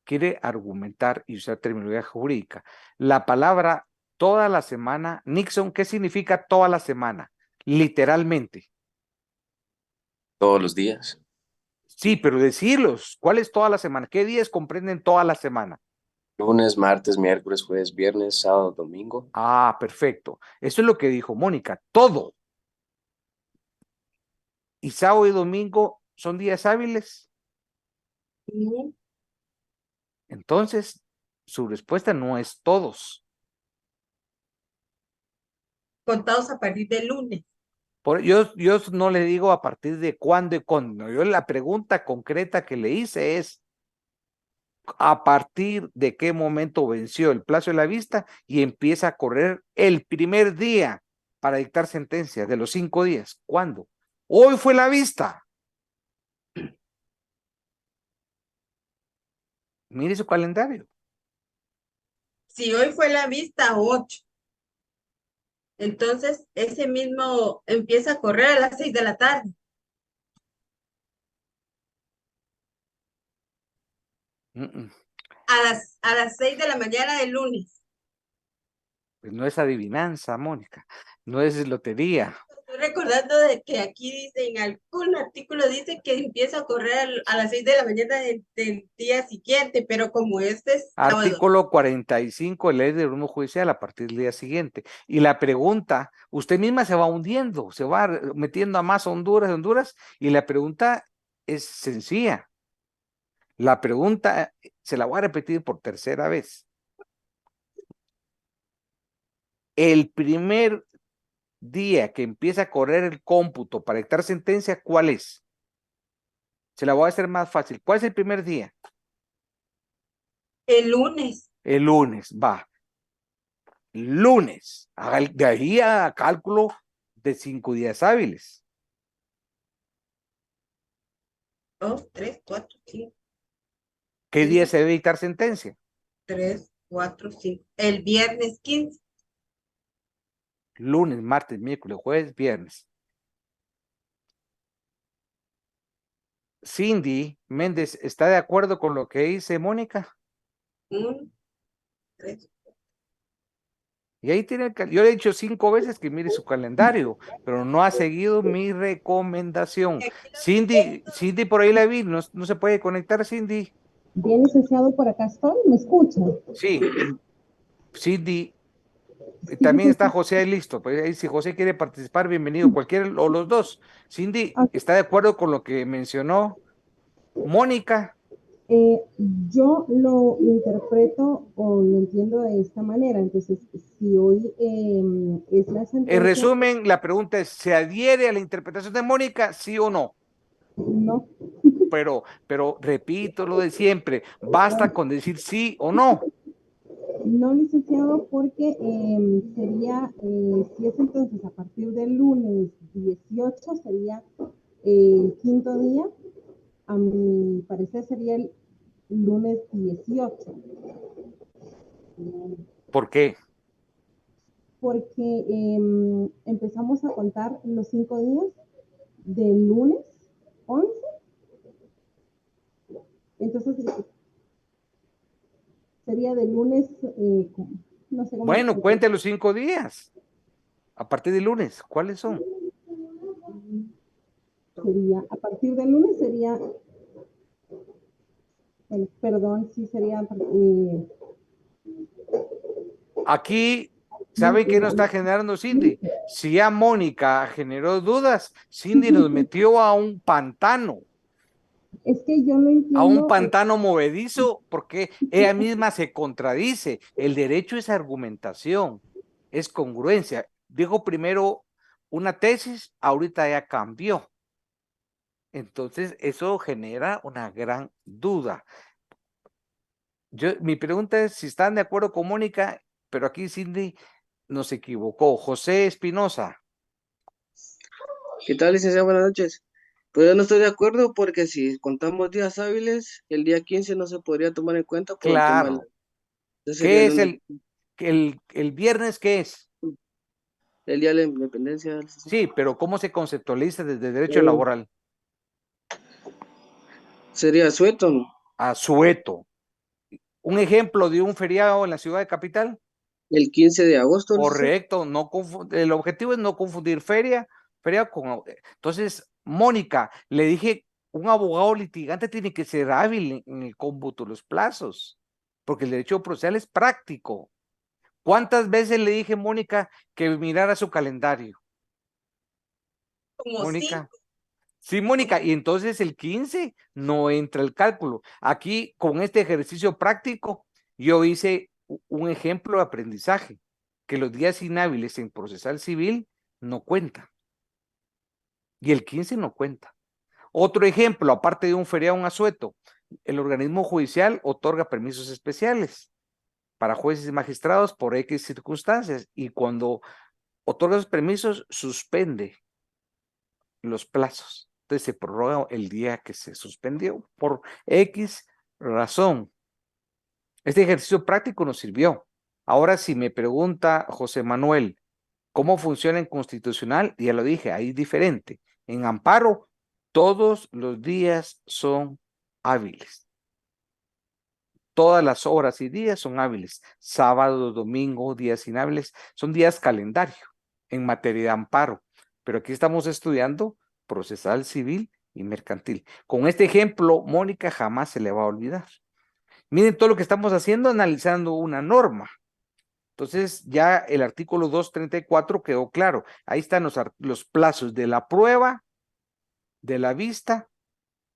quiere argumentar y usar terminología jurídica. La palabra toda la semana, Nixon, ¿qué significa toda la semana? Literalmente. Todos los días. Sí, pero decirlos, ¿cuál es toda la semana? ¿Qué días comprenden toda la semana? Lunes, martes, miércoles, jueves, viernes, sábado, domingo. Perfecto. Eso es lo que dijo Mónica, todo. ¿Y sábado y domingo son días hábiles? Entonces, su respuesta no es todos. Contados a partir del lunes. Yo no le digo a partir de cuándo y cuándo. Yo la pregunta concreta que le hice es a partir de qué momento venció el plazo de la vista y empieza a correr el primer día para dictar sentencia de los 5 días. ¿Cuándo? Hoy fue la vista. Mire su calendario. Si hoy fue la vista, 8. Entonces, ese mismo empieza a correr a las 6 de la tarde. A las 6 de la mañana del lunes. Pues no es adivinanza, Mónica. No es lotería. Estoy recordando de que aquí dice, en algún artículo dice que empieza a correr a las 6 de la mañana del día siguiente, pero como este es Artículo 45 de ley de orden judicial a partir del día siguiente. Y la pregunta, usted misma se va hundiendo, se va metiendo a más Honduras, y la pregunta es sencilla. La pregunta se la voy a repetir por tercera vez. El primer día que empieza a correr el cómputo para dictar sentencia, ¿cuál es? Se la voy a hacer más fácil. ¿Cuál es el primer día? el lunes. El lunes, va. Lunes. De ahí a cálculo de 5 días hábiles. 2, 3, 4, 5. ¿Qué día se debe dictar sentencia? 3, 4, 5. El viernes 15. Lunes, martes, miércoles, jueves, viernes. Cindy Méndez, ¿está de acuerdo con lo que dice Mónica? 1, 3. Y ahí tiene, yo le he dicho 5 veces que mire su calendario, pero no ha seguido mi recomendación. Cindy, por ahí la vi, no se puede conectar, Cindy. Bien, licenciado, por acá estoy, ¿me escucha? Sí, Cindy, también está José ahí listo, pues ahí si José quiere participar, bienvenido, cualquiera o los dos. Cindy, ¿está de acuerdo con lo que mencionó Mónica? Yo lo interpreto o lo entiendo de esta manera. Entonces, si hoy es la sentencia... En resumen, la pregunta es, ¿se adhiere a la interpretación de Mónica, sí o no? No. Pero repito lo de siempre, basta con decir sí o no. No, licenciado, porque sería, si es entonces a partir del lunes 18, sería el quinto día. A mi parecer sería el lunes 18. ¿Por qué? Porque empezamos a contar los 5 días del lunes 11. Entonces sería del lunes, no sé cómo. Bueno, cuente los 5 días. A partir del lunes, ¿cuáles son? Sería, a partir del lunes sería, perdón, sí sería... Aquí, ¿sabe qué nos está generando Cindy? Si ya Mónica generó dudas, Cindy nos metió a un pantano. Es que yo no entiendo. A un pantano movedizo, porque ella misma se contradice. El derecho es argumentación, es congruencia. Dijo primero una tesis, ahorita ya cambió. Entonces, eso genera una gran duda. Mi pregunta es si están de acuerdo con Mónica, pero aquí Cindy nos equivocó. José Espinosa. ¿Qué tal, licenciado? Buenas noches. Pues yo no estoy de acuerdo porque si contamos días hábiles, el día 15 no se podría tomar en cuenta por el tema del... Claro. Entonces sería ¿Qué el es lunes, el viernes? ¿Qué es? el día de la independencia, licenciado. Sí, pero ¿cómo se conceptualiza desde derecho Eh, laboral? Sería sueto, ¿no? Asueto. Un ejemplo de un feriado en la ciudad de Capital. El 15 de agosto, licenciado. Correcto, el objetivo es no confundir feria con... Entonces, Mónica, le dije, un abogado litigante tiene que ser hábil en el cómputo de los plazos, porque el derecho procesal es práctico. ¿Cuántas veces le dije, Mónica, que mirara su calendario? Como Mónica. cinco. Sí, Mónica, y entonces el 15 no entra el cálculo. Aquí, con este ejercicio práctico, yo hice un ejemplo de aprendizaje, que los días inhábiles en procesal civil no cuentan, y el 15 no cuenta. Otro ejemplo, aparte de un feriado, un asueto, el organismo judicial otorga permisos especiales para jueces y magistrados por X circunstancias, y cuando otorga esos permisos, suspende los plazos. Entonces se prorroga el día que se suspendió por X razón. Este ejercicio práctico nos sirvió. Ahora, si me pregunta José Manuel, ¿cómo funciona en constitucional? Ya lo dije, ahí es diferente. En amparo, todos los días son hábiles. Todas las horas y días son hábiles. Sábado, domingo, días inhábiles, son días calendario en materia de amparo. Pero aquí estamos estudiando procesal, civil y mercantil. Con este ejemplo, Mónica jamás se le va a olvidar. Miren todo lo que estamos haciendo analizando una norma. Entonces ya el artículo 234 quedó claro. Ahí están los plazos de la prueba, de la vista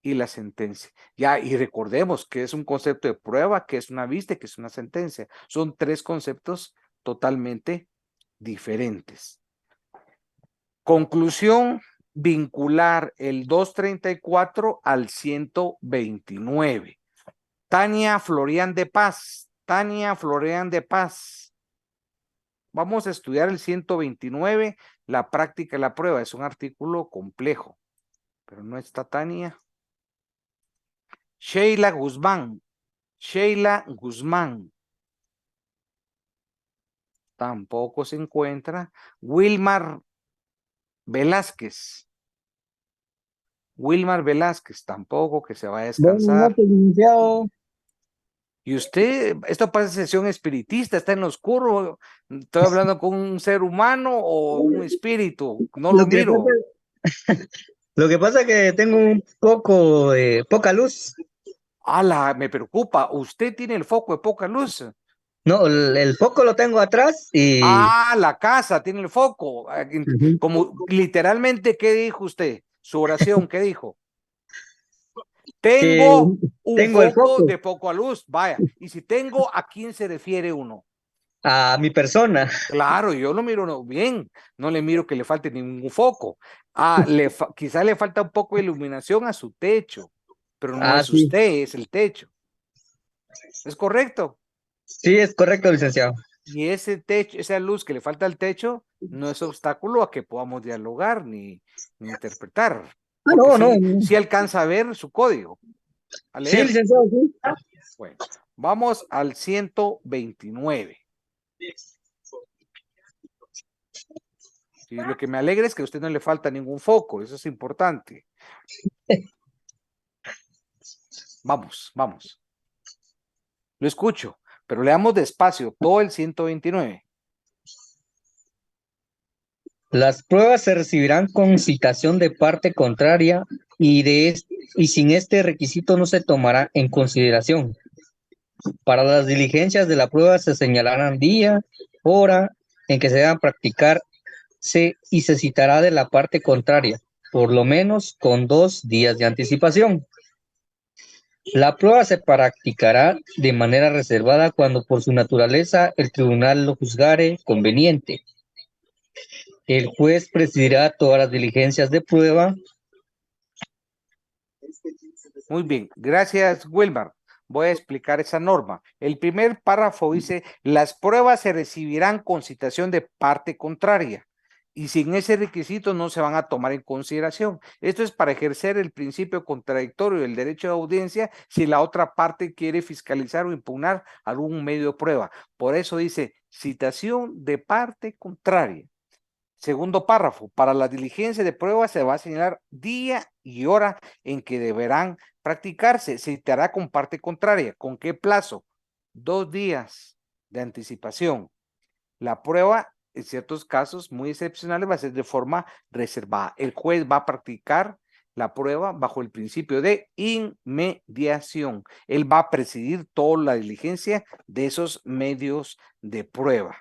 y la sentencia. Ya, y recordemos que es un concepto de prueba, que es una vista y que es una sentencia. Son tres conceptos totalmente diferentes. Conclusión, vincular el 234 al 129. Tania Florian de Paz. Tania Florian de Paz. Vamos a estudiar el 129, la práctica de la prueba. Es un artículo complejo, pero no está Tania. Sheila Guzmán. Sheila Guzmán. Tampoco se encuentra. Wilmar Velázquez. Wilmar Velázquez, tampoco, que se va a Buenas descansar. noches, licenciado. Y usted, esto parece sesión espiritista, está en lo oscuro. ¿Estoy hablando con un ser humano o un espíritu? No lo miro. Lo que pasa es que tengo un poco de poca luz. ¡Hala! Me preocupa. Usted tiene el foco de poca luz. No, el foco lo tengo atrás y Ah, la casa tiene el foco. Como literalmente, ¿qué dijo usted? Su oración, ¿qué dijo? que Tengo un tengo el foco foco de poco a luz. Vaya, y si tengo, ¿a quién se refiere uno? a mi persona. Claro, yo lo miro bien, no le miro que le falte ningún foco. Quizá le falta un poco de iluminación a su techo, pero no es Sí. usted, es el techo. ¿Es correcto? Sí, es correcto, licenciado. Y ese techo, esa luz que le falta al techo, no es obstáculo a que podamos dialogar ni interpretar. Porque No. sí alcanza a ver su código, a Sí, leer. licenciado, sí. Bueno, vamos al 129. Y lo que me alegra es que a usted no le falta ningún foco, eso es importante. Vamos. Lo escucho, pero leamos despacio todo el 129. Las pruebas se recibirán con citación de parte contraria y sin este requisito no se tomará en consideración. Para las diligencias de la prueba se señalarán día, hora en que se deban practicar y se citará de la parte contraria, por lo menos con 2 días de anticipación. La prueba se practicará de manera reservada cuando por su naturaleza el tribunal lo juzgare conveniente. El juez presidirá todas las diligencias de prueba. Muy bien, gracias, Wilmar. Voy a explicar esa norma. El primer párrafo dice, las pruebas se recibirán con citación de parte contraria y sin ese requisito no se van a tomar en consideración. Esto es para ejercer el principio contradictorio del derecho de audiencia si la otra parte quiere fiscalizar o impugnar algún medio de prueba. Por eso dice, citación de parte contraria. Segundo párrafo, para la diligencia de prueba se va a señalar día y hora en que deberán practicarse. Se citará con parte contraria. ¿Con qué plazo? 2 días de anticipación. La prueba, en ciertos casos muy excepcionales, va a ser de forma reservada. El juez va a practicar la prueba bajo el principio de inmediación. Él va a presidir toda la diligencia de esos medios de prueba.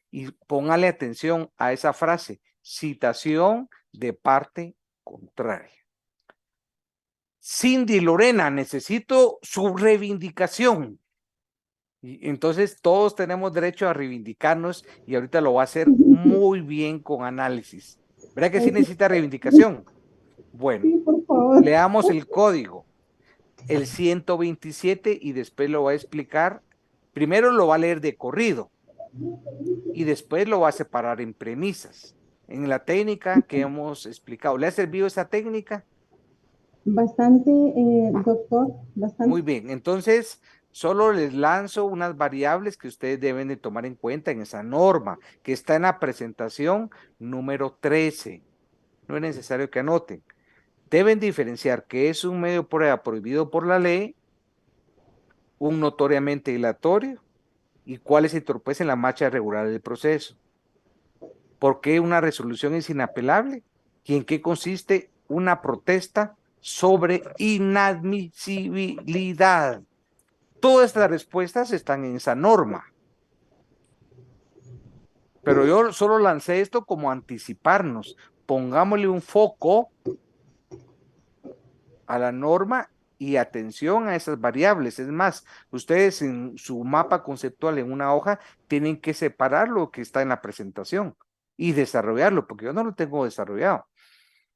Y póngale atención a esa frase, citación de parte contraria. Cindy Lorena, necesito su reivindicación. Y entonces todos tenemos derecho a reivindicarnos y ahorita lo va a hacer muy bien con análisis. ¿Verdad que sí necesita reivindicación? Bueno, Sí, por favor. leamos el código, el 127 y después lo va a explicar. Primero lo va a leer de corrido y después lo va a separar en premisas. En la técnica que hemos explicado, ¿le ha servido esa técnica? Bastante, doctor, bastante. Muy bien, entonces solo les lanzo unas variables que ustedes deben de tomar en cuenta en esa norma que está en la presentación número 13. No es necesario que anoten. Deben diferenciar qué es un medio de prueba prohibido por la ley, un notoriamente dilatorio y cuáles se entorpecen la marcha regular del proceso. ¿Por qué una resolución es inapelable? ¿Y en qué consiste una protesta sobre inadmisibilidad? Todas estas respuestas están en esa norma. Pero yo solo lancé esto como anticiparnos. Pongámosle un foco a la norma y atención a esas variables. Es más, ustedes en su mapa conceptual en una hoja tienen que separar lo que está en la presentación y desarrollarlo, porque yo no lo tengo desarrollado.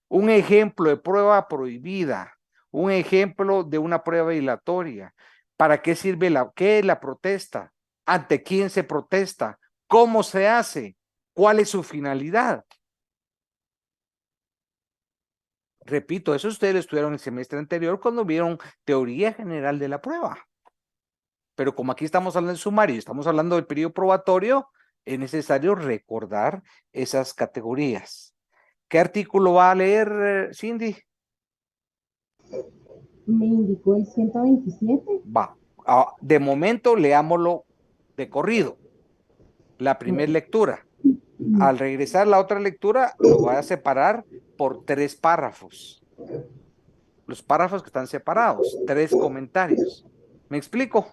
Un ejemplo de prueba prohibida, un ejemplo de una prueba dilatoria. ¿Para qué sirve qué es la protesta? ¿Ante quién se protesta? ¿Cómo se hace? ¿Cuál es su finalidad? Repito, eso ustedes lo estudiaron el semestre anterior cuando vieron teoría general de la prueba. Pero como aquí estamos hablando del sumario y estamos hablando del periodo probatorio, es necesario recordar esas categorías. ¿Qué artículo va a leer, Cindy? Me indicó el 127. Va. De momento, leámoslo de corrido. La primera lectura. Al regresar la otra lectura, lo voy a separar por 3 párrafos. Los párrafos que están separados, 3 comentarios. ¿Me explico?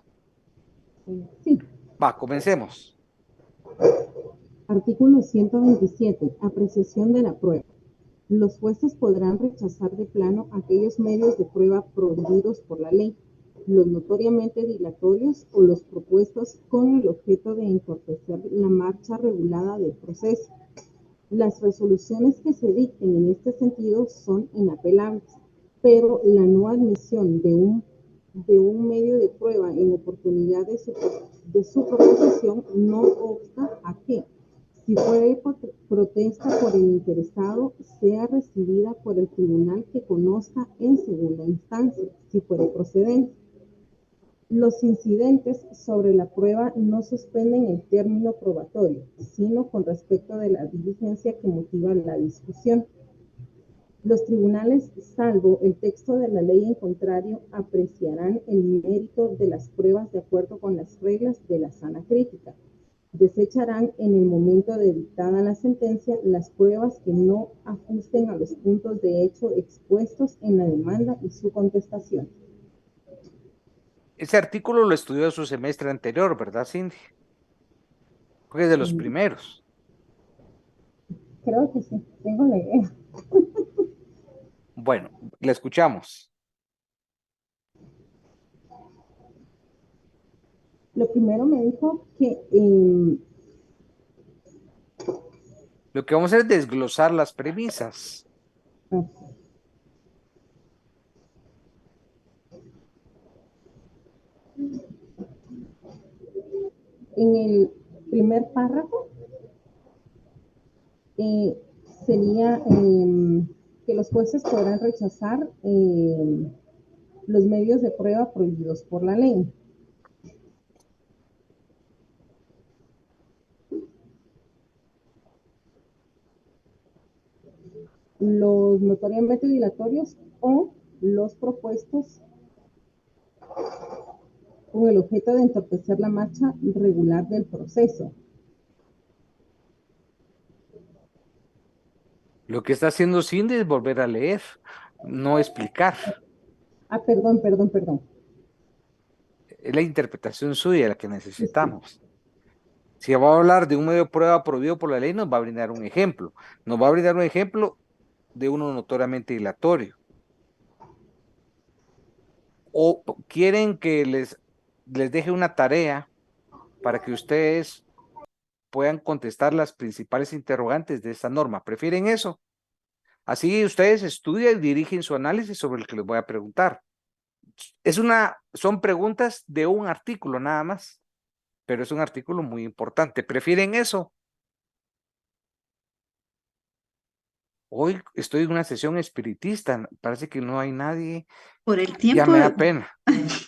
Sí. Va, comencemos. Artículo 127. Apreciación de la prueba. Los jueces podrán rechazar de plano aquellos medios de prueba prohibidos por la ley, los notoriamente dilatorios o los propuestos con el objeto de entorpecer la marcha regulada del proceso. Las resoluciones que se dicten en este sentido son inapelables, pero la no admisión de un medio de prueba en oportunidad de su proposición no obsta a que, si fuere protesta por el interesado, sea recibida por el tribunal que conozca en segunda instancia, si fuere procedente. Los incidentes sobre la prueba no suspenden el término probatorio, sino con respecto de la diligencia que motiva la discusión. Los tribunales, salvo el texto de la ley en contrario, apreciarán el mérito de las pruebas de acuerdo con las reglas de la sana crítica. Desecharán en el momento de dictada la sentencia las pruebas que no ajusten a los puntos de hecho expuestos en la demanda y su contestación. Ese artículo lo estudió en su semestre anterior, ¿verdad, Cindy? Porque es de los primeros. Creo que sí, tengo la idea. Bueno, le escuchamos. Lo primero me dijo que Lo que vamos a hacer es desglosar las premisas. En el primer párrafo sería que los jueces podrán rechazar los medios de prueba prohibidos por la ley. Los notoriamente dilatorios o los propuestos con el objeto de entorpecer la marcha regular del proceso. Lo que está haciendo Cindy es volver a leer, no explicar. Perdón. Es la interpretación suya la que necesitamos. Si va a hablar de un medio de prueba prohibido por la ley, nos va a brindar un ejemplo. Nos va a brindar un ejemplo de uno notoriamente dilatorio. O quieren que les deje una tarea para que ustedes puedan contestar las principales interrogantes de esta norma. ¿Prefieren eso? Así ustedes estudian y dirigen su análisis sobre el que les voy a preguntar. Son preguntas de un artículo nada más, pero es un artículo muy importante. ¿Prefieren eso? Hoy estoy en una sesión espiritista, parece que no hay nadie. Por el Ya tiempo, me da pena.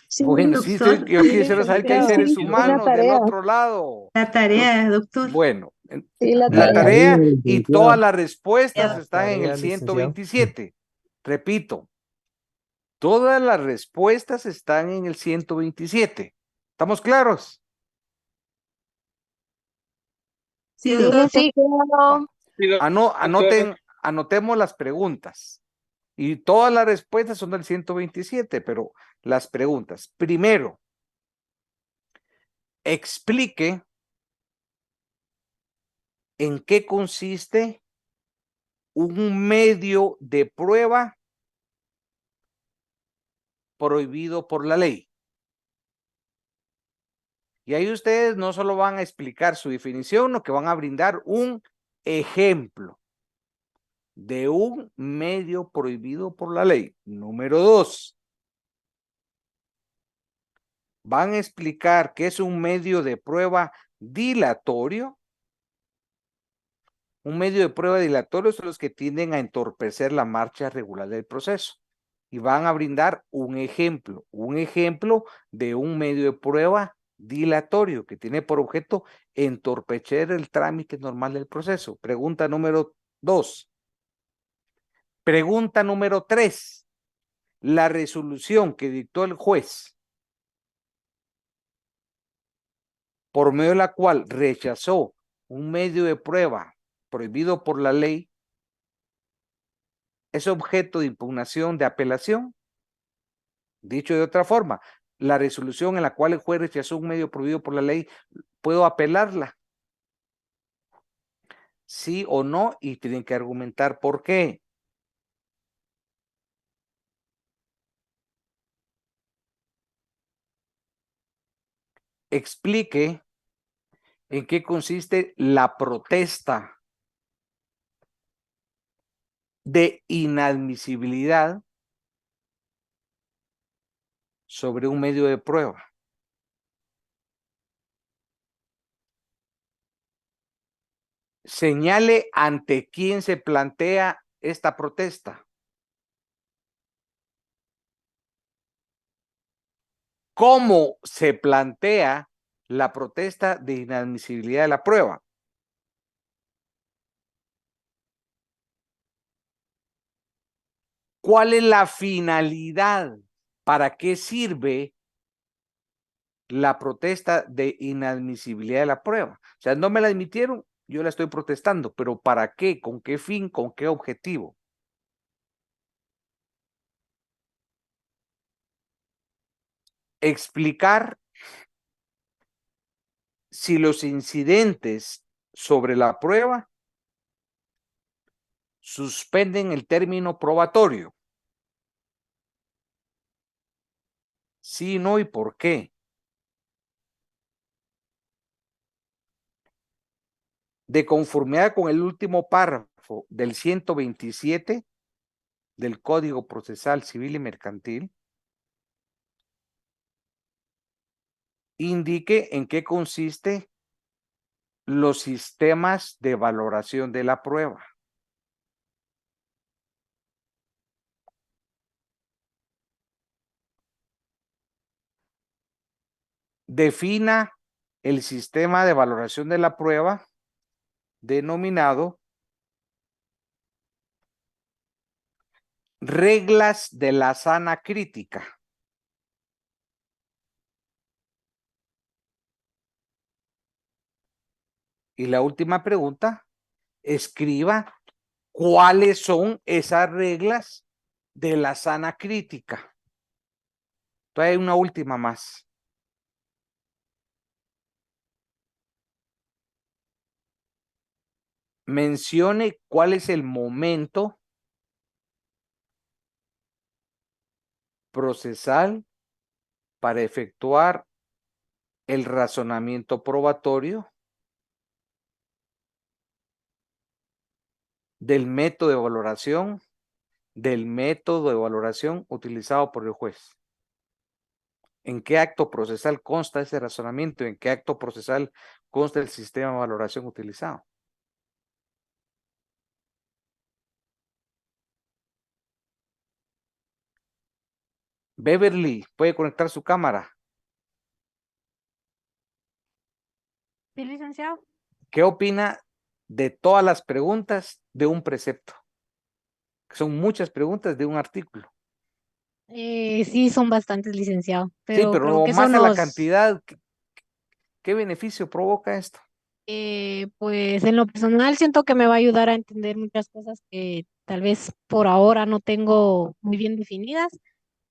sí, Bueno, sí, doctor. yo quisiera saber que hay seres Sí, una humanos del tarea. otro lado. La tarea, doctor. Bueno, Sí, la la tarea. tarea y todas las respuestas Ya. están en el Tarea, licenciado. 127. Repito, todas las respuestas están en el 127. ¿Estamos claros? Sí, doctor. Sí, Va. Anotemos las preguntas. Y todas las respuestas son del 127, pero las preguntas. Primero, explique en qué consiste un medio de prueba prohibido por la ley. Y ahí ustedes no solo van a explicar su definición, sino que van a brindar un ejemplo de un medio prohibido por la ley. Número 2. Van a explicar qué es un medio de prueba dilatorio. Un medio de prueba dilatorio son los que tienden a entorpecer la marcha regular del proceso. Y van a brindar un ejemplo de un medio de prueba dilatorio que tiene por objeto entorpecer el trámite normal del proceso. Pregunta número 2. Pregunta número 3. La resolución que dictó el juez, por medio de la cual rechazó un medio de prueba prohibido por la ley, ¿es objeto de impugnación, de apelación? Dicho de otra forma, la resolución en la cual el juez rechazó un medio prohibido por la ley, ¿puedo apelarla? Sí o no, y tienen que argumentar por qué. Explique en qué consiste la protesta de inadmisibilidad sobre un medio de prueba. Señale ante quién se plantea esta protesta. ¿Cómo se plantea la protesta de inadmisibilidad de la prueba? ¿Cuál es la finalidad? ¿Para qué sirve la protesta de inadmisibilidad de la prueba? O sea, no me la admitieron, yo la estoy protestando, pero ¿para qué? ¿Con qué fin? ¿Con qué objetivo? Explicar si los incidentes sobre la prueba suspenden el término probatorio. Sí, no y por qué. de conformidad con el último párrafo del 127 del Código Procesal Civil y Mercantil, indique en qué consiste los sistemas de valoración de la prueba. Defina el sistema de valoración de la prueba denominado reglas de la sana crítica. Y la última pregunta, escriba cuáles son esas reglas de la sana crítica. Entonces hay una última más. Mencione cuál es el momento procesal para efectuar el razonamiento probatorio del método de valoración utilizado por el juez. ¿En qué acto procesal consta ese razonamiento? ¿En qué acto procesal consta el sistema de valoración utilizado? Beverly, ¿puede conectar su cámara? Sí, licenciado. ¿Qué opina de todas las preguntas de un precepto? Son muchas preguntas de un artículo. Sí, son bastantes, licenciado, Sí, pero creo pero que eso más a la nos, cantidad, ¿qué beneficio provoca esto? pues en lo personal siento que me va a ayudar a entender muchas cosas que tal vez por ahora no tengo muy bien definidas.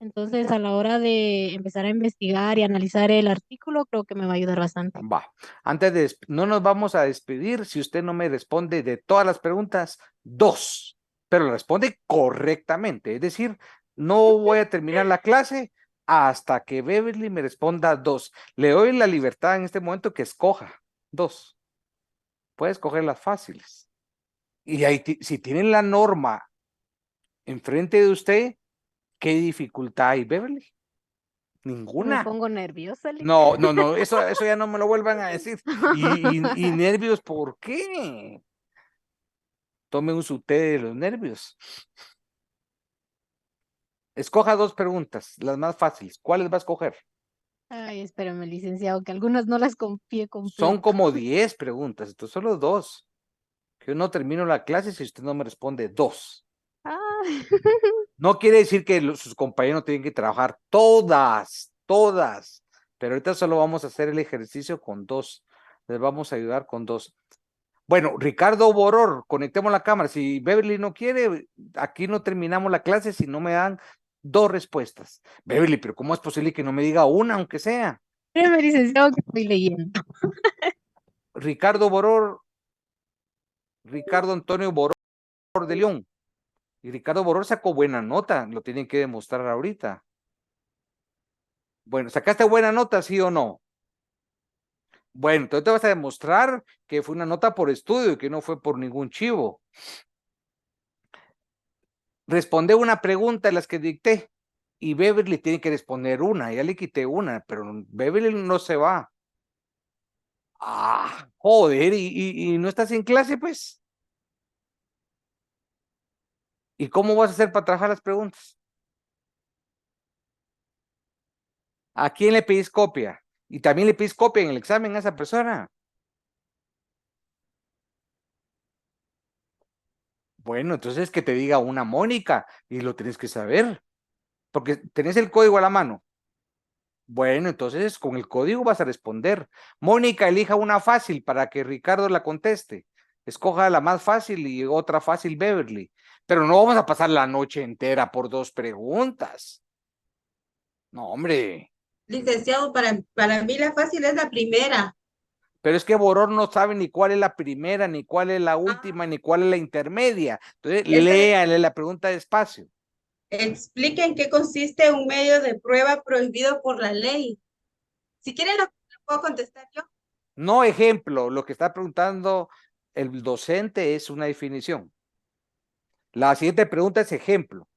Entonces, a la hora de empezar a investigar y analizar el artículo, creo que me va a ayudar bastante. Va, antes de, no nos vamos a despedir si usted no me responde de todas las preguntas, 2, pero responde correctamente, es decir, no voy a terminar la clase hasta que Beverly me responda 2. Le doy la libertad en este momento que escoja 2. Puede escoger las fáciles. Y ahí, si tienen la norma enfrente de usted, ¿qué dificultad hay, Beverly? Me Ninguna. pongo nerviosa, No, eso ya no me lo vuelvan a decir. Y nervios, ¿por qué? Tome un té de los nervios. Escoja 2 preguntas, las más fáciles. ¿Cuáles va a escoger? Ay, espérame, licenciado, que algunas no las copié Son completo. como 10 preguntas, entonces solo 2. Que yo no termino la clase si usted no me responde 2. Ah. No quiere decir que sus compañeros tienen que trabajar todas, pero ahorita solo vamos a hacer el ejercicio con 2. Les vamos a ayudar con 2. Bueno, Ricardo Boror, conectemos la cámara. Si Beverly no quiere, aquí no terminamos la clase si no me dan 2 respuestas. Beverly, pero ¿cómo es posible que no me diga una, aunque sea? Espérame, licenciado, que estoy leyendo. Ricardo Boror, Ricardo Antonio Boror de León. Y Ricardo Boror sacó buena nota, lo tienen que demostrar ahorita. Bueno, ¿sacaste buena nota, sí o no? Bueno, entonces te vas a demostrar que fue una nota por estudio y que no fue por ningún chivo. Responde una pregunta de las que dicté y Beverly tiene que responder una. Ya le quité una, pero Beverly no se va. Ah, joder, ¿y no estás en clase, pues? ¿Y cómo vas a hacer para trabajar las preguntas? ¿A quién le pedís copia? Y también le pedís copia en el examen a esa persona. Bueno, entonces que te diga una Mónica y lo tienes que saber, porque tenés el código a la mano. Bueno, entonces con el código vas a responder. Mónica, elija una fácil para que Ricardo la conteste. Escoja la más fácil y otra fácil Beverly. Pero no vamos a pasar la noche entera por 2 preguntas. No, hombre. Licenciado, para mí la fácil es la primera. Pero es que Boror no sabe ni cuál es la primera, ni cuál es la última, ni cuál es la intermedia. Entonces, léale la pregunta despacio. Explica en qué consiste un medio de prueba prohibido por la ley. Si quieren, lo puedo contestar yo. No ejemplo, lo que está preguntando El docente es una definición. La siguiente pregunta es ejemplo.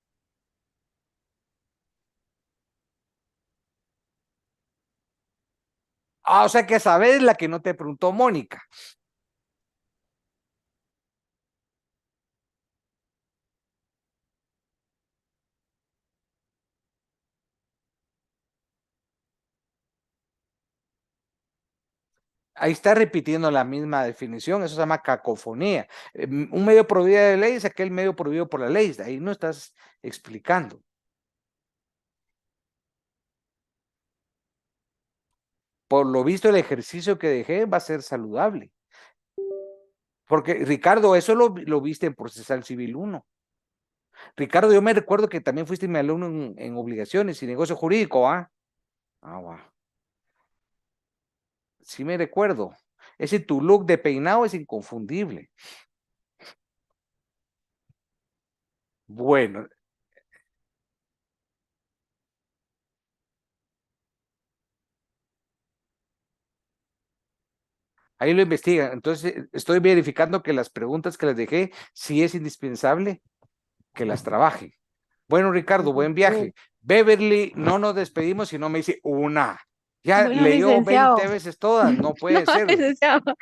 O sea que sabes la que no te preguntó Mónica. Ahí está repitiendo la misma definición, eso se llama cacofonía. Un medio prohibido de ley es aquel medio prohibido por la ley, ahí no estás explicando. Por lo visto, el ejercicio que dejé va a ser saludable. Porque, Ricardo, eso lo viste en Procesal Civil 1. Ricardo, yo me recuerdo que también fuiste mi alumno en obligaciones y negocio jurídico, ¿ah? Sí me recuerdo. Ese tu look de peinado es inconfundible. Bueno. Ahí lo investigan. Entonces, estoy verificando que las preguntas que les dejé, sí es indispensable que las trabaje. Bueno, Ricardo, buen viaje. Beverly, no nos despedimos si no me dice una. Ya Bueno, leyó licenciado. 20 veces todas, no puede No, ser. licenciado.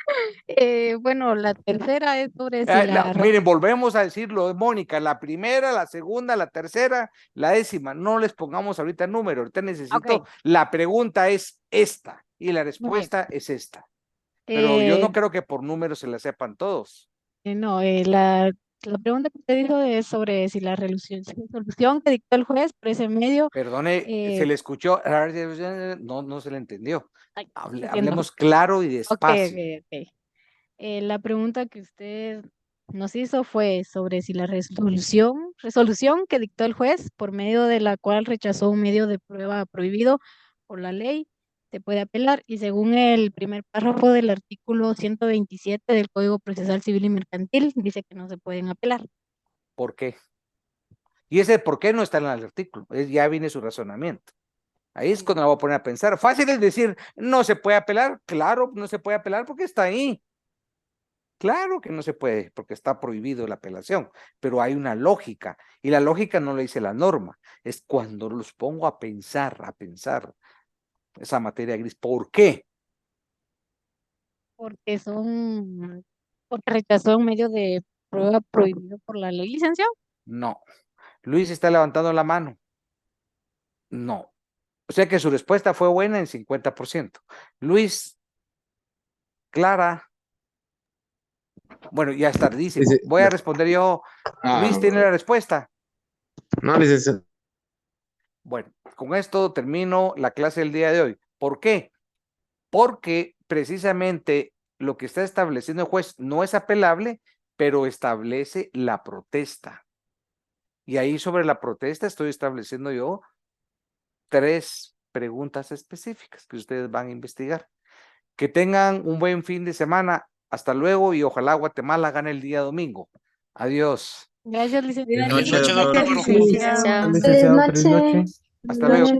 Bueno, la tercera es sobre si Miren, volvemos a decirlo, Mónica, la primera, la segunda, la tercera, la décima, no les pongamos ahorita número, ahorita necesito, la pregunta es esta y la respuesta es esta. Pero yo no creo que por números se la sepan todos. No, la pregunta que usted dijo es sobre si la resolución que dictó el juez por ese medio. Perdone, se le escuchó, no se le entendió. Hablemos claro y despacio. Ok. La pregunta que usted nos hizo fue sobre si la resolución que dictó el juez, por medio de la cual rechazó un medio de prueba prohibido por la ley, se puede apelar, y según el primer párrafo del artículo 127 del Código Procesal Civil y Mercantil, dice que no se pueden apelar. ¿Por qué? Y ese por qué no está en el artículo, ya viene su razonamiento. Ahí es cuando me voy a poner a pensar. Fácil es decir, no se puede apelar. Claro, no se puede apelar porque está ahí. Claro que no se puede, porque está prohibido la apelación, pero hay una lógica, y la lógica no lo dice la norma, es cuando los pongo a pensar esa materia gris. ¿Por qué? Porque rechazó un medio de prueba prohibido por la ley, licenciado. No. Luis está levantando la mano. No. O sea que su respuesta fue buena en 50%. Luis, Clara. Bueno, ya es tardísimo. Voy a responder yo. Luis, ¿tiene la respuesta? No, licenciado. Bueno, con esto termino la clase del día de hoy. ¿Por qué? Porque precisamente lo que está estableciendo el juez no es apelable, pero establece la protesta. Y ahí sobre la protesta estoy estableciendo yo 3 preguntas específicas que ustedes van a investigar. Que tengan un buen fin de semana. Hasta luego y ojalá Guatemala gane el día domingo. Adiós. Gracias, licenciado. Buenas noches, doctor. Licenciado. Feliz noche. Hasta luego.